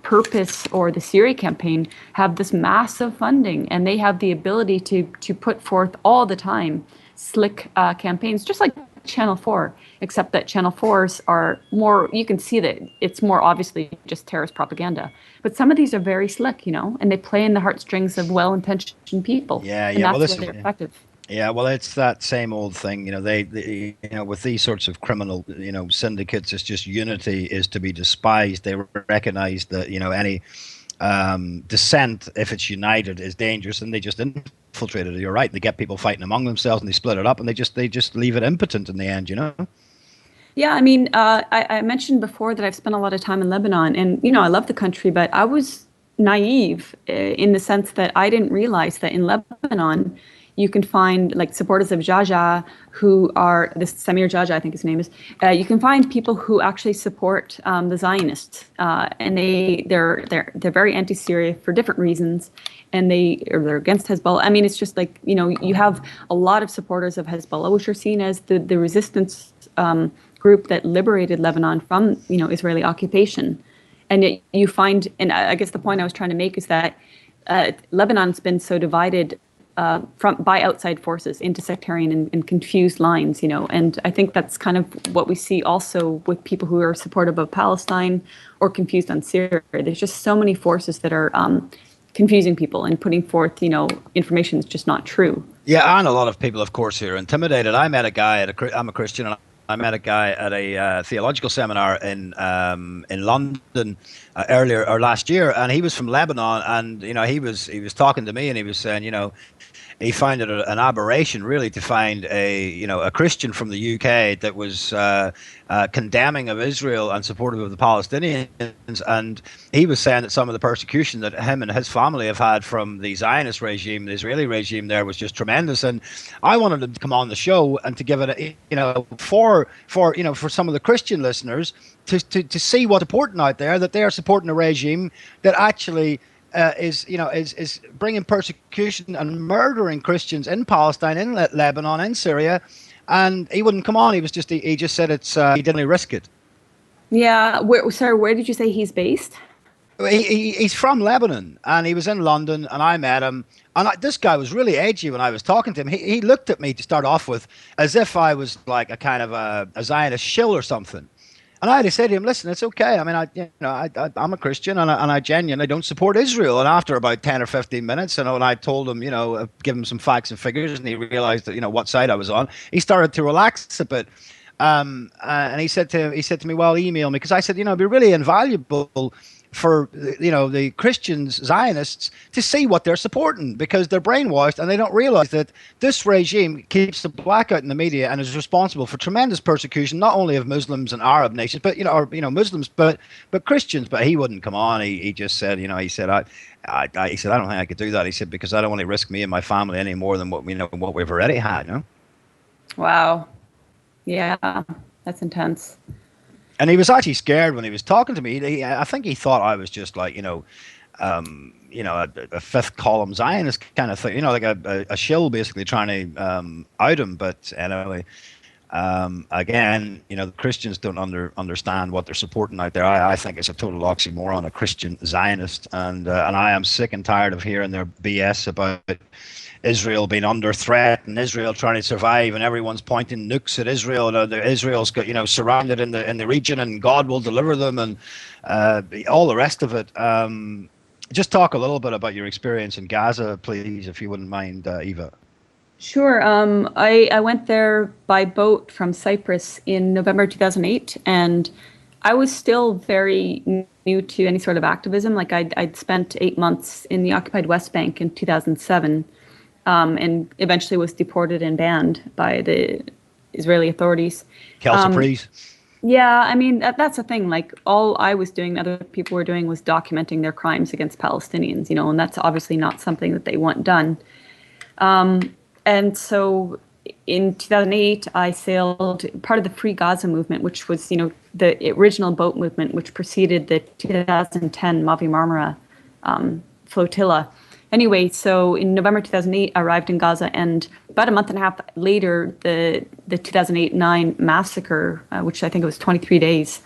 Purpose or the Syria campaign, have this massive funding, and they have the ability to put forth all the time slick campaigns, just like Channel 4, except that Channel 4s are more, you can see that it's more obviously just terrorist propaganda. But some of these are very slick, and they play in the heartstrings of well-intentioned people. And that's why they're effective. Yeah, well, it's that same old thing, they with these sorts of criminal, syndicates, it's just unity is to be despised. They recognize that, any dissent, if it's united, is dangerous, and they just infiltrate it. You're right. They get people fighting among themselves, and they split it up, and they just leave it impotent in the end, Yeah, I mean, I mentioned before that I've spent a lot of time in Lebanon, and I love the country, but I was naive in the sense that I didn't realize that in Lebanon you can find like supporters of Jaja who are this Samir Jaja, I think his name is. You can find people who actually support the Zionists, and they're very anti-Syria for different reasons, and they're against Hezbollah. I mean, it's just like you have a lot of supporters of Hezbollah, which are seen as the resistance group that liberated Lebanon from Israeli occupation, and yet you find, and I guess the point I was trying to make is that Lebanon's been so divided by outside forces into sectarian and confused lines, and I think that's kind of what we see also with people who are supportive of Palestine or confused on Syria. There's just so many forces that are confusing people and putting forth, information that's just not true. Yeah, and a lot of people, of course, who are intimidated. I met a guy I'm a Christian, and I met a guy at a theological seminar in London earlier or last year, and he was from Lebanon, and he was talking to me, and he was saying, he found it an aberration, really, to find a Christian from the UK that was condemning of Israel and supportive of the Palestinians. And he was saying that some of the persecution that him and his family have had from the Zionist regime, the Israeli regime, there was just tremendous. And I wanted him to come on the show and to give it, for some of the Christian listeners to see what's important out there, that they are supporting a regime that actually is bringing persecution and murdering Christians in Palestine, in Lebanon, in Syria, and he wouldn't come on. He just said it's he didn't risk it. Yeah, where did you say he's based? He's from Lebanon, and he was in London, and I met him. And this guy was really edgy when I was talking to him. He looked at me to start off with as if I was like a kind of a Zionist shill or something. And I had to say to him, listen, it's okay. I mean, I'm a Christian, and I genuinely don't support Israel. And after about 10 or 15 minutes, and I told him, give him some facts and figures, and he realized that, what side I was on, he started to relax a bit. And he said to me, well, email me. Because I said, it'd be really invaluable for the Christians, Zionists, to see what they're supporting, because they're brainwashed and they don't realize that this regime keeps the black out in the media and is responsible for tremendous persecution, not only of Muslims and Arab nations, but Muslims, but Christians. But he wouldn't come on. He just said, he said, he said, I don't think I could do that. He said, because I don't want to risk me and my family any more than what we've already had. Wow. Yeah, that's intense. And he was actually scared when he was talking to me. I think he thought I was just like, a fifth column Zionist kind of thing, like a shill basically trying to out him. But anyway, again, the Christians don't understand what they're supporting out there. I think it's a total oxymoron, a Christian Zionist, and I am sick and tired of hearing their BS about Israel being under threat and Israel trying to survive, and everyone's pointing nukes at Israel, and Israel's got surrounded in the region, and God will deliver them, and all the rest of it. Just talk a little bit about your experience in Gaza, please, if you wouldn't mind, Eva. Sure. I went there by boat from Cyprus in November 2008, and I was still very new to any sort of activism. Like I'd spent 8 months in the occupied West Bank in 2007. And eventually was deported and banned by the Israeli authorities. Surprise. Yeah, I mean, that's the thing. Like, all I was doing, other people were doing, was documenting their crimes against Palestinians, and that's obviously not something that they want done. And so in 2008, I sailed part of the Free Gaza movement, which was, the original boat movement, which preceded the 2010 Mavi Marmara flotilla. Anyway, so in November 2008, I arrived in Gaza, and about a month and a half later, the 2008-9 massacre, which I think it was 23 days,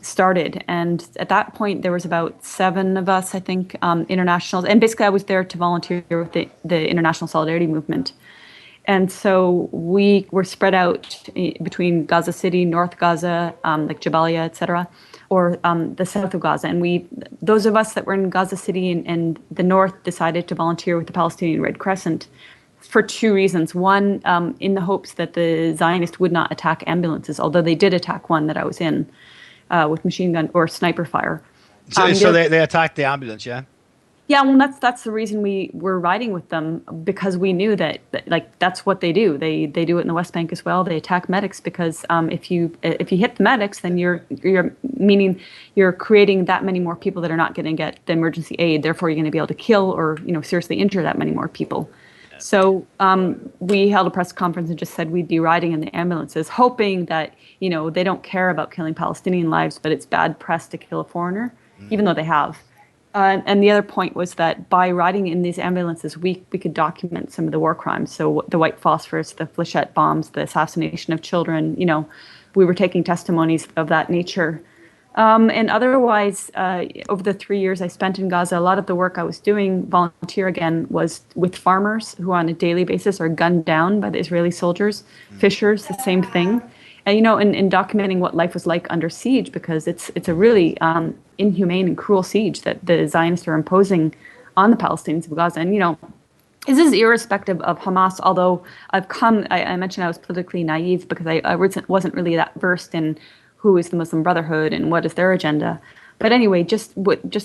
started. And at that point, there was about 7 of us, I think, internationals. And basically, I was there to volunteer with the International Solidarity Movement. And so we were spread out between Gaza City, North Gaza, like Jabalia, etc., or the south of Gaza. And those of us that were in Gaza City and the north decided to volunteer with the Palestinian Red Crescent for 2 reasons. One, in the hopes that the Zionists would not attack ambulances, although they did attack one that I was in with machine gun or sniper fire. So they attacked the ambulance, yeah? Yeah, well, that's the reason we were riding with them, because we knew that that's what they do. They do it in the West Bank as well. They attack medics because if you hit the medics, then you're creating that many more people that are not going to get the emergency aid. Therefore, you're going to be able to kill or seriously injure that many more people. So we held a press conference and just said we'd be riding in the ambulances, hoping that they don't care about killing Palestinian lives, but it's bad press to kill a foreigner, even though they have. And the other point was that by riding in these ambulances, we could document some of the war crimes. So the white phosphorus, the flechette bombs, the assassination of children, we were taking testimonies of that nature. And otherwise, over the 3 years I spent in Gaza, a lot of the work I was doing, volunteer again, was with farmers who on a daily basis are gunned down by the Israeli soldiers, fishers, the same thing. And, in documenting what life was like under siege, because it's a really inhumane and cruel siege that the Zionists are imposing on the Palestinians of Gaza. And, this is irrespective of Hamas, although I mentioned I was politically naive because I wasn't really that versed in who is the Muslim Brotherhood and what is their agenda. But anyway, just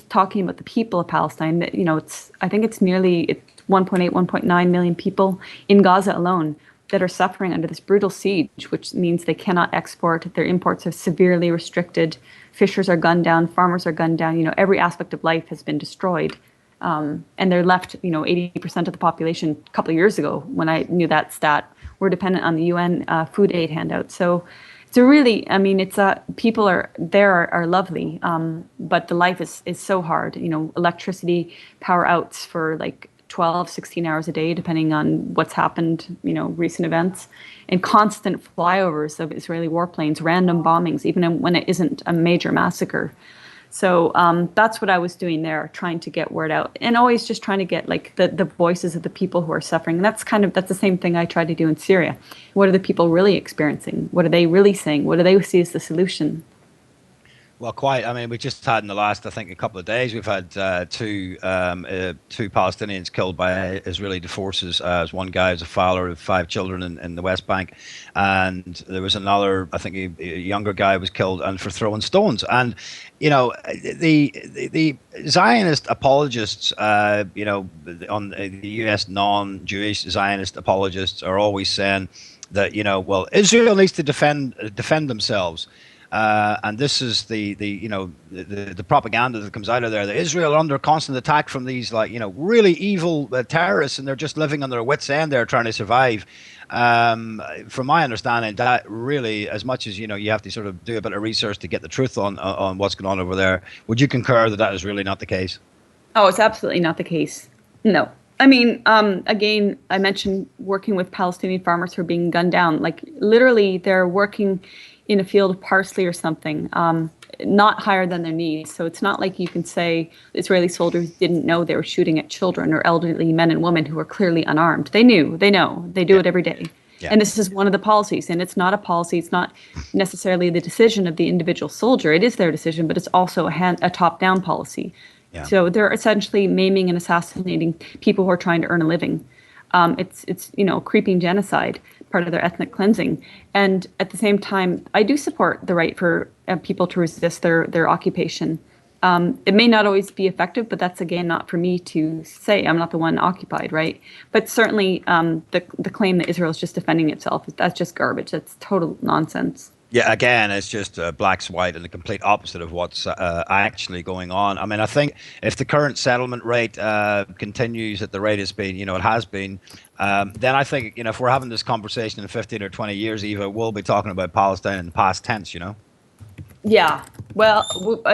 talking about the people of Palestine, I think it's 1.8, 1.9 million people in Gaza alone that are suffering under this brutal siege, which means they cannot export. Their imports are severely restricted. Fishers are gunned down. Farmers are gunned down. Every aspect of life has been destroyed. And they're left, 80% of the population a couple of years ago, when I knew that stat, were dependent on the UN food aid handout. So it's a really, people are lovely, but the life is so hard. Electricity, power outs for 12, 16 hours a day, depending on what's happened, recent events, and constant flyovers of Israeli warplanes, random bombings, even when it isn't a major massacre. So that's what I was doing there, trying to get word out, and always just trying to get the voices of the people who are suffering. And that's the same thing I tried to do in Syria. What are the people really experiencing? What are they really saying? What do they see as the solution? Well, quite. I mean, we just had in the last, I think, a couple of days, we've had two Palestinians killed by Israeli forces. As one guy was a father of 5 children in the West Bank, and there was another, I think, a younger guy was killed and for throwing stones. And the Zionist apologists, on the U.S. non-Jewish Zionist apologists are always saying that well, Israel needs to defend themselves. And this is the propaganda that comes out of there. That Israel are under constant attack from these really evil terrorists, and they're just living on their wits' end. They're trying to survive. From my understanding, that really, as much as you have to sort of do a bit of research to get the truth on what's going on over there. Would you concur that is really not the case? Oh, it's absolutely not the case. No. I mean, again, I mentioned working with Palestinian farmers who are being gunned down. Like literally, they're working in a field of parsley or something, not higher than their needs. So it's not like you can say Israeli soldiers didn't know they were shooting at children or elderly men and women who were clearly unarmed. They know, they do it every day. Yeah. And this is one of the policies, and it's not a policy. It's not necessarily the decision of the individual soldier. It is their decision, but it's also a top-down policy. Yeah. So they're essentially maiming and assassinating people who are trying to earn a living. It's creeping genocide, part of their ethnic cleansing. And at the same time, I do support the right for people to resist their occupation. It may not always be effective, but that's, again, not for me to say. I'm not the one occupied, right? But certainly the claim that Israel is just defending itself, that's just garbage. That's total nonsense. Yeah, again, it's just black, white, and the complete opposite of what's actually going on. I mean, I think if the current settlement rate continues at the rate it's been, it has been, then I think, if we're having this conversation in 15 or 20 years, Eva, we'll be talking about Palestine in the past tense, Yeah. Well,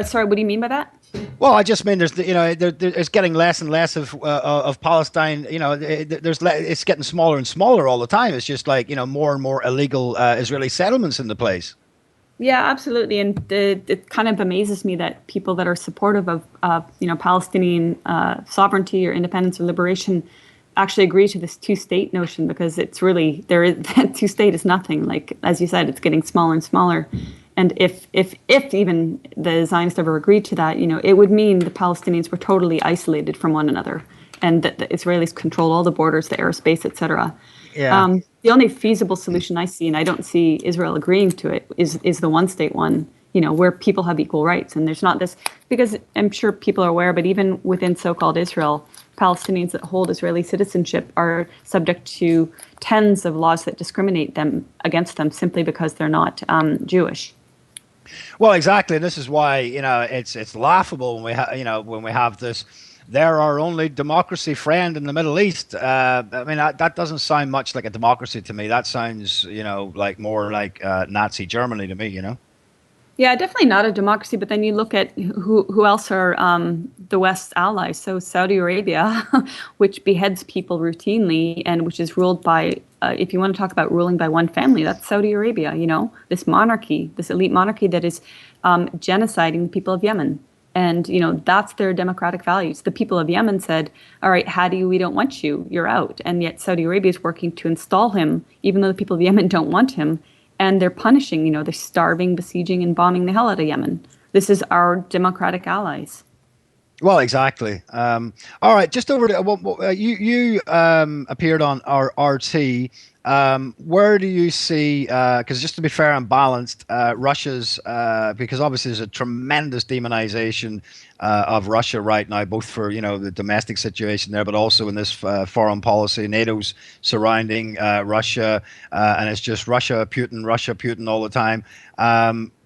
sorry, what do you mean by that? Well, I just mean it's getting less and less of Palestine. It's getting smaller and smaller all the time. It's just like more and more illegal Israeli settlements in the place. Yeah, absolutely, and it kind of amazes me that people that are supportive of Palestinian sovereignty or independence or liberation actually agree to this two-state notion, because it's really that two-state is nothing. Like, as you said, it's getting smaller and smaller. And if even the Zionists ever agreed to that, it would mean the Palestinians were totally isolated from one another, and that the Israelis control all the borders, the airspace, etc. Yeah. The only feasible solution I see, and I don't see Israel agreeing to it, is the one-state one, where people have equal rights. And there's not this, because I'm sure people are aware, but even within so-called Israel, Palestinians that hold Israeli citizenship are subject to tens of laws that discriminate against them simply because they're not Jewish. Well, exactly, and this is why it's laughable when we have this. They're our only democracy friend in the Middle East. I mean, that doesn't sound much like a democracy to me. That sounds like more like Nazi Germany to me. Yeah, definitely not a democracy. But then you look at who else are the West's allies. So Saudi Arabia, which beheads people routinely and which is ruled by, if you want to talk about ruling by one family, that's Saudi Arabia, this monarchy, this elite monarchy that is genociding the people of Yemen. And, that's their democratic values. The people of Yemen said, all right, Hadi, we don't want you. You're out. And yet Saudi Arabia is working to install him, even though the people of Yemen don't want him. And they're punishing, they're starving, besieging, and bombing the hell out of Yemen. This is our democratic allies. Well, exactly. All right, just over to you appeared on our RT. Where do you see, because just to be fair and balanced, Russia's, because obviously there's a tremendous demonization of Russia right now, both for, the domestic situation there, but also in this foreign policy. NATO's surrounding Russia, and it's just Russia, Putin all the time.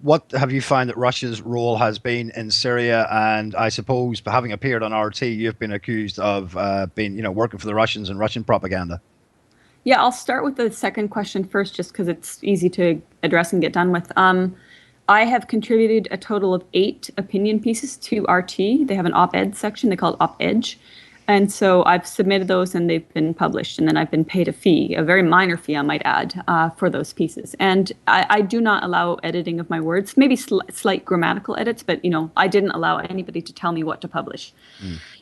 What have you found that Russia's role has been in Syria? And I suppose, having appeared on RT, you've been accused of working for the Russians and Russian propaganda. Yeah, I'll start with the second question first, just because it's easy to address and get done with. I have contributed a total of 8 opinion pieces to RT. They have an op-ed section. They call it op-edge. And so I've submitted those and they've been published. And then I've been paid a fee, a very minor fee, I might add, for those pieces. And I do not allow editing of my words, maybe slight grammatical edits, but, I didn't allow anybody to tell me what to publish.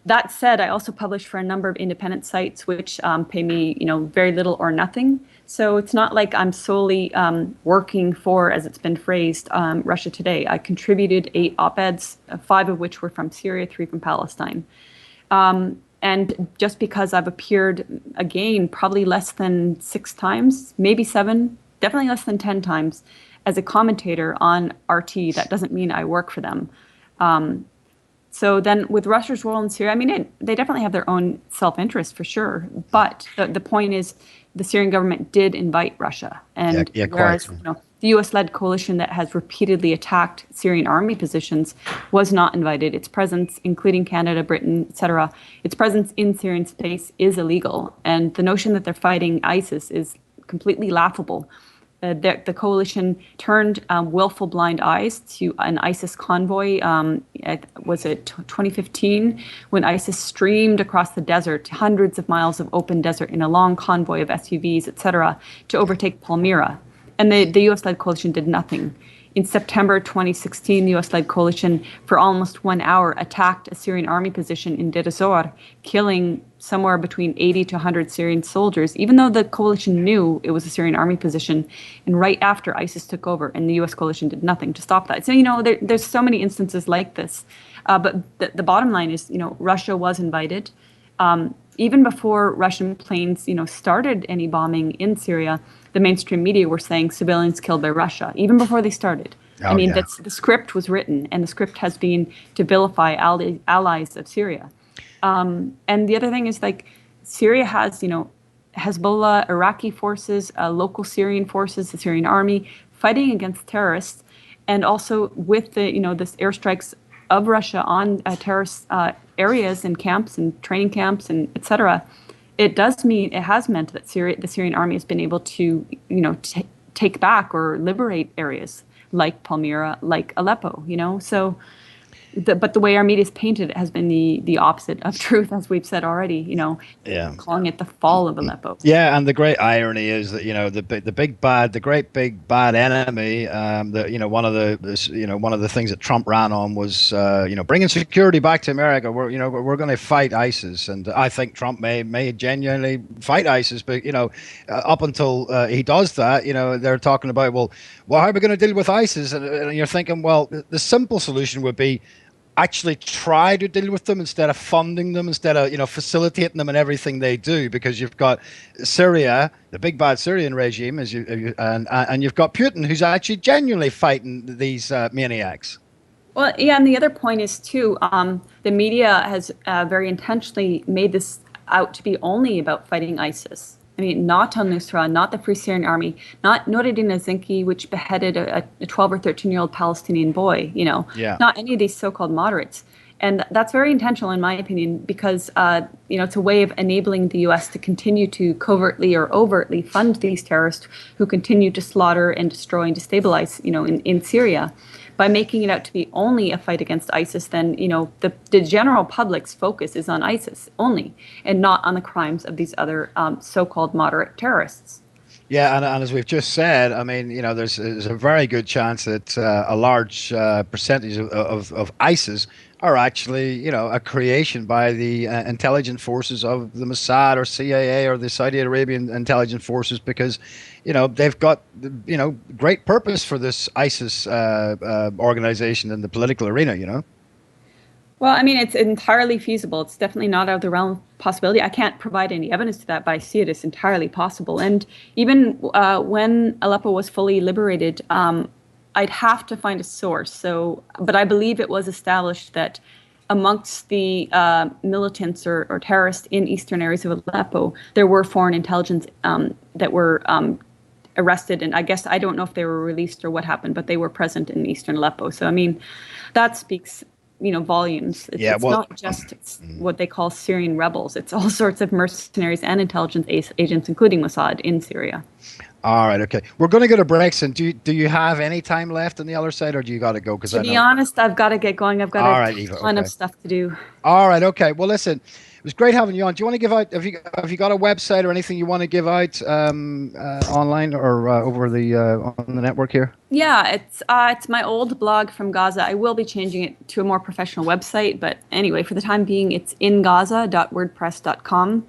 That said, I also publish for a number of independent sites, which pay me, very little or nothing. So it's not like I'm solely working for, as it's been phrased, Russia Today. I contributed 8 op-eds, 5 of which were from Syria, 3 from Palestine. And just because I've appeared, again, probably less than 6 times, maybe 7, definitely less than 10 times as a commentator on RT, that doesn't mean I work for them. So then with Russia's role in Syria, they definitely have their own self-interest for sure. But the point is the Syrian government did invite Russia. And whereas the U.S.-led coalition that has repeatedly attacked Syrian army positions was not invited. Its presence, including Canada, Britain, etc., its presence in Syrian space is illegal. And the notion that they're fighting ISIS is completely laughable. The coalition turned willful blind eyes to an ISIS convoy. Was it 2015 when ISIS streamed across the desert, hundreds of miles of open desert in a long convoy of SUVs, etc., to overtake Palmyra. And the U.S.-led coalition did nothing. In September 2016, the U.S.-led coalition, for almost 1 hour, attacked a Syrian army position in Deir ez-Zor, killing somewhere between 80 to 100 Syrian soldiers, even though the coalition knew it was a Syrian army position. And right after ISIS took over, and the U.S. coalition did nothing to stop that. So, there's so many instances like this. But the bottom line is, Russia was invited. Even before Russian planes, started any bombing in Syria, the mainstream media were saying civilians killed by Russia, even before they started. The script was written, and the script has been to vilify allies of Syria. And the other thing is, Syria has, Hezbollah, Iraqi forces, local Syrian forces, the Syrian army, fighting against terrorists, and also with the, this airstrikes of Russia on terrorist areas and camps and training camps and etc. It has meant that the Syrian army has been able to, take back or liberate areas like Palmyra, like Aleppo, So, but the way our media is painted has been the opposite of truth, as we've said already. Calling it the fall of Aleppo. Yeah, and the great irony is that the great big bad enemy. One of the things that Trump ran on was bringing security back to America. We're going to fight ISIS, and I think Trump may genuinely fight ISIS, but up until he does that, they're talking about well, how are we going to deal with ISIS? And you're thinking, well, the simple solution would be actually try to deal with them instead of funding them, instead of facilitating them in everything they do, because you've got Syria, the big bad Syrian regime, and you've got Putin, who's actually genuinely fighting these maniacs. Well, yeah, and the other point is too, the media has very intentionally made this out to be only about fighting ISIS. Not al-Nusra, not the Free Syrian Army, not Nuruddin al-Zinki, which beheaded a 12 or 13-year-old Palestinian boy, not any of these so-called moderates. And that's very intentional, in my opinion, because, it's a way of enabling the U.S. to continue to covertly or overtly fund these terrorists who continue to slaughter and destroy and destabilize, in Syria. By making it out to be only a fight against ISIS, then, the general public's focus is on ISIS only and not on the crimes of these other so-called moderate terrorists. Yeah, and as we've just said, there's a very good chance that a large percentage of ISIS are actually, a creation by the intelligence forces of the Mossad or CIA or the Saudi Arabian intelligence forces, because, they've got, great purpose for this ISIS organization in the political arena, Well, it's entirely feasible. It's definitely not out of the realm of possibility. I can't provide any evidence to that, but I see it as entirely possible. And even when Aleppo was fully liberated, I'd have to find a source. But I believe it was established that amongst the militants or terrorists in eastern areas of Aleppo, there were foreign intelligence that were arrested. And I guess I don't know if they were released or what happened, but they were present in eastern Aleppo. So, that speaks volumes. It's not just what they call Syrian rebels. It's all sorts of mercenaries and intelligence agents, including Mossad, in Syria. All right, okay. We're going to go to breaks, and do you have any time left on the other side, or do you got to go? Because To I be know. honest, I've got to get going. I've got All a right, Eva. ton Okay. of stuff to do. All right, okay. Well, listen, it was great having you on. Do you want to give out? Have you got a website or anything you want to give out online or over the on the network here? Yeah, it's my old blog from Gaza. I will be changing it to a more professional website, but anyway, for the time being, it's ingaza.wordpress.com.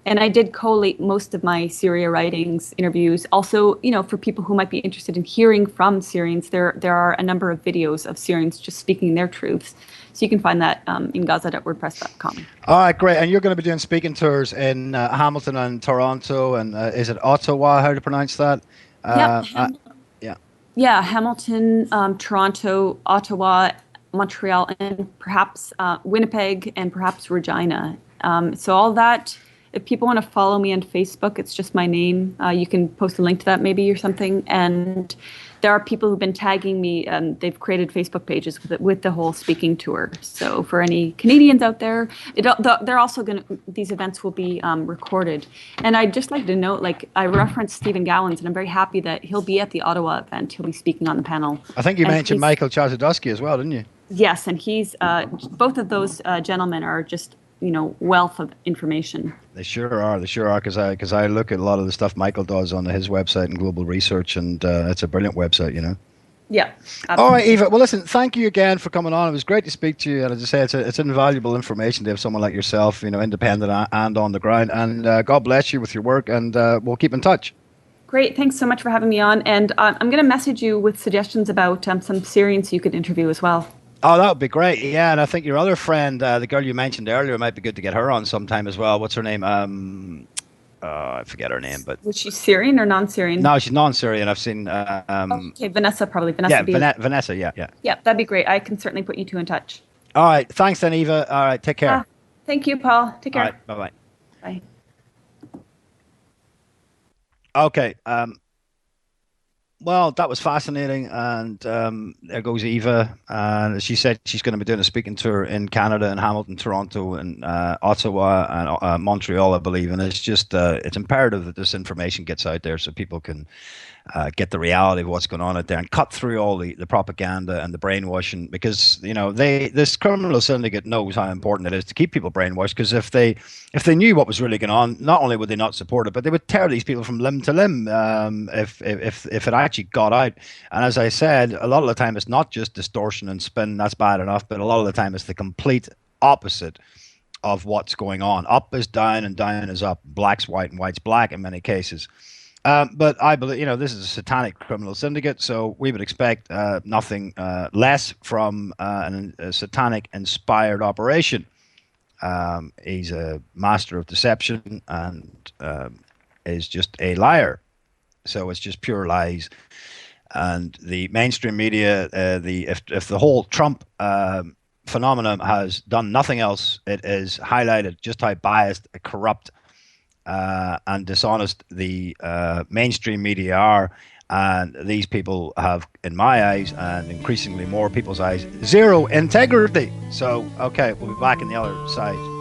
And I did collate most of my Syria writings, interviews. Also, for people who might be interested in hearing from Syrians, there are a number of videos of Syrians just speaking their truths. So you can find that in gaza.wordpress.com. All right, great. And you're going to be doing speaking tours in Hamilton and Toronto, and is it Ottawa? How to pronounce that? Yep. Yeah. Yeah, Hamilton, Toronto, Ottawa, Montreal, and perhaps Winnipeg, and perhaps Regina. So all that. If people want to follow me on Facebook, it's just my name. You can post a link to that maybe or something. And there are people who've been tagging me. They've created Facebook pages with the whole speaking tour. So for any Canadians out there, they're also these events will be recorded. And I'd just like to note, I referenced Stephen Gowans, and I'm very happy that he'll be at the Ottawa event. He'll be speaking on the panel. I think you mentioned Michael Chazadowski as well, didn't you? Yes, and he's both of those gentlemen are just wealth of information. They sure are. They sure are. Because I look at a lot of the stuff Michael does on his website and Global Research, and it's a brilliant website. Yeah. Absolutely. All right, Eva. Well, listen. Thank you again for coming on. It was great to speak to you. And as I say, it's invaluable information to have someone like yourself, independent and on the ground. And God bless you with your work. And we'll keep in touch. Great. Thanks so much for having me on. And I'm going to message you with suggestions about some Syrians you could interview as well. Oh, that would be great. Yeah, and I think your other friend, the girl you mentioned earlier, might be good to get her on sometime as well. What's her name? I forget her name, but was she Syrian or non-Syrian? No, she's non-Syrian. I've seen. Okay, Vanessa probably. Vanessa. Yeah, Vanessa. Yeah. Yeah, that'd be great. I can certainly put you two in touch. All right. Thanks, then, Eva. All right. Take care. Thank you, Paul. Take care. All right. Bye-bye. Bye. Okay. Well, that was fascinating, and there goes Eva. And she said she's going to be doing a speaking tour in Canada, in Hamilton, Toronto, and Ottawa, and Montreal, I believe. And it's just it's imperative that this information gets out there so people can get the reality of what's going on out there and cut through all the propaganda and the brainwashing, because this criminal syndicate knows how important it is to keep people brainwashed, because if they knew what was really going on, not only would they not support it, but they would tear these people from limb to limb if it actually got out. And as I said, a lot of the time it's not just distortion and spin, that's bad enough, but a lot of the time it's the complete opposite of what's going on. Up is down and down is up, black's white and white's black in many cases. But I believe, this is a satanic criminal syndicate, so we would expect nothing less from a satanic inspired operation. He's a master of deception and is just a liar. So it's just pure lies. And the mainstream media, if the whole Trump phenomenon has done nothing else, it is highlighted just how biased, corrupt, and dishonest the mainstream media are. And these people have, in my eyes, and increasingly more people's eyes, zero integrity. So, okay, we'll be back on the other side.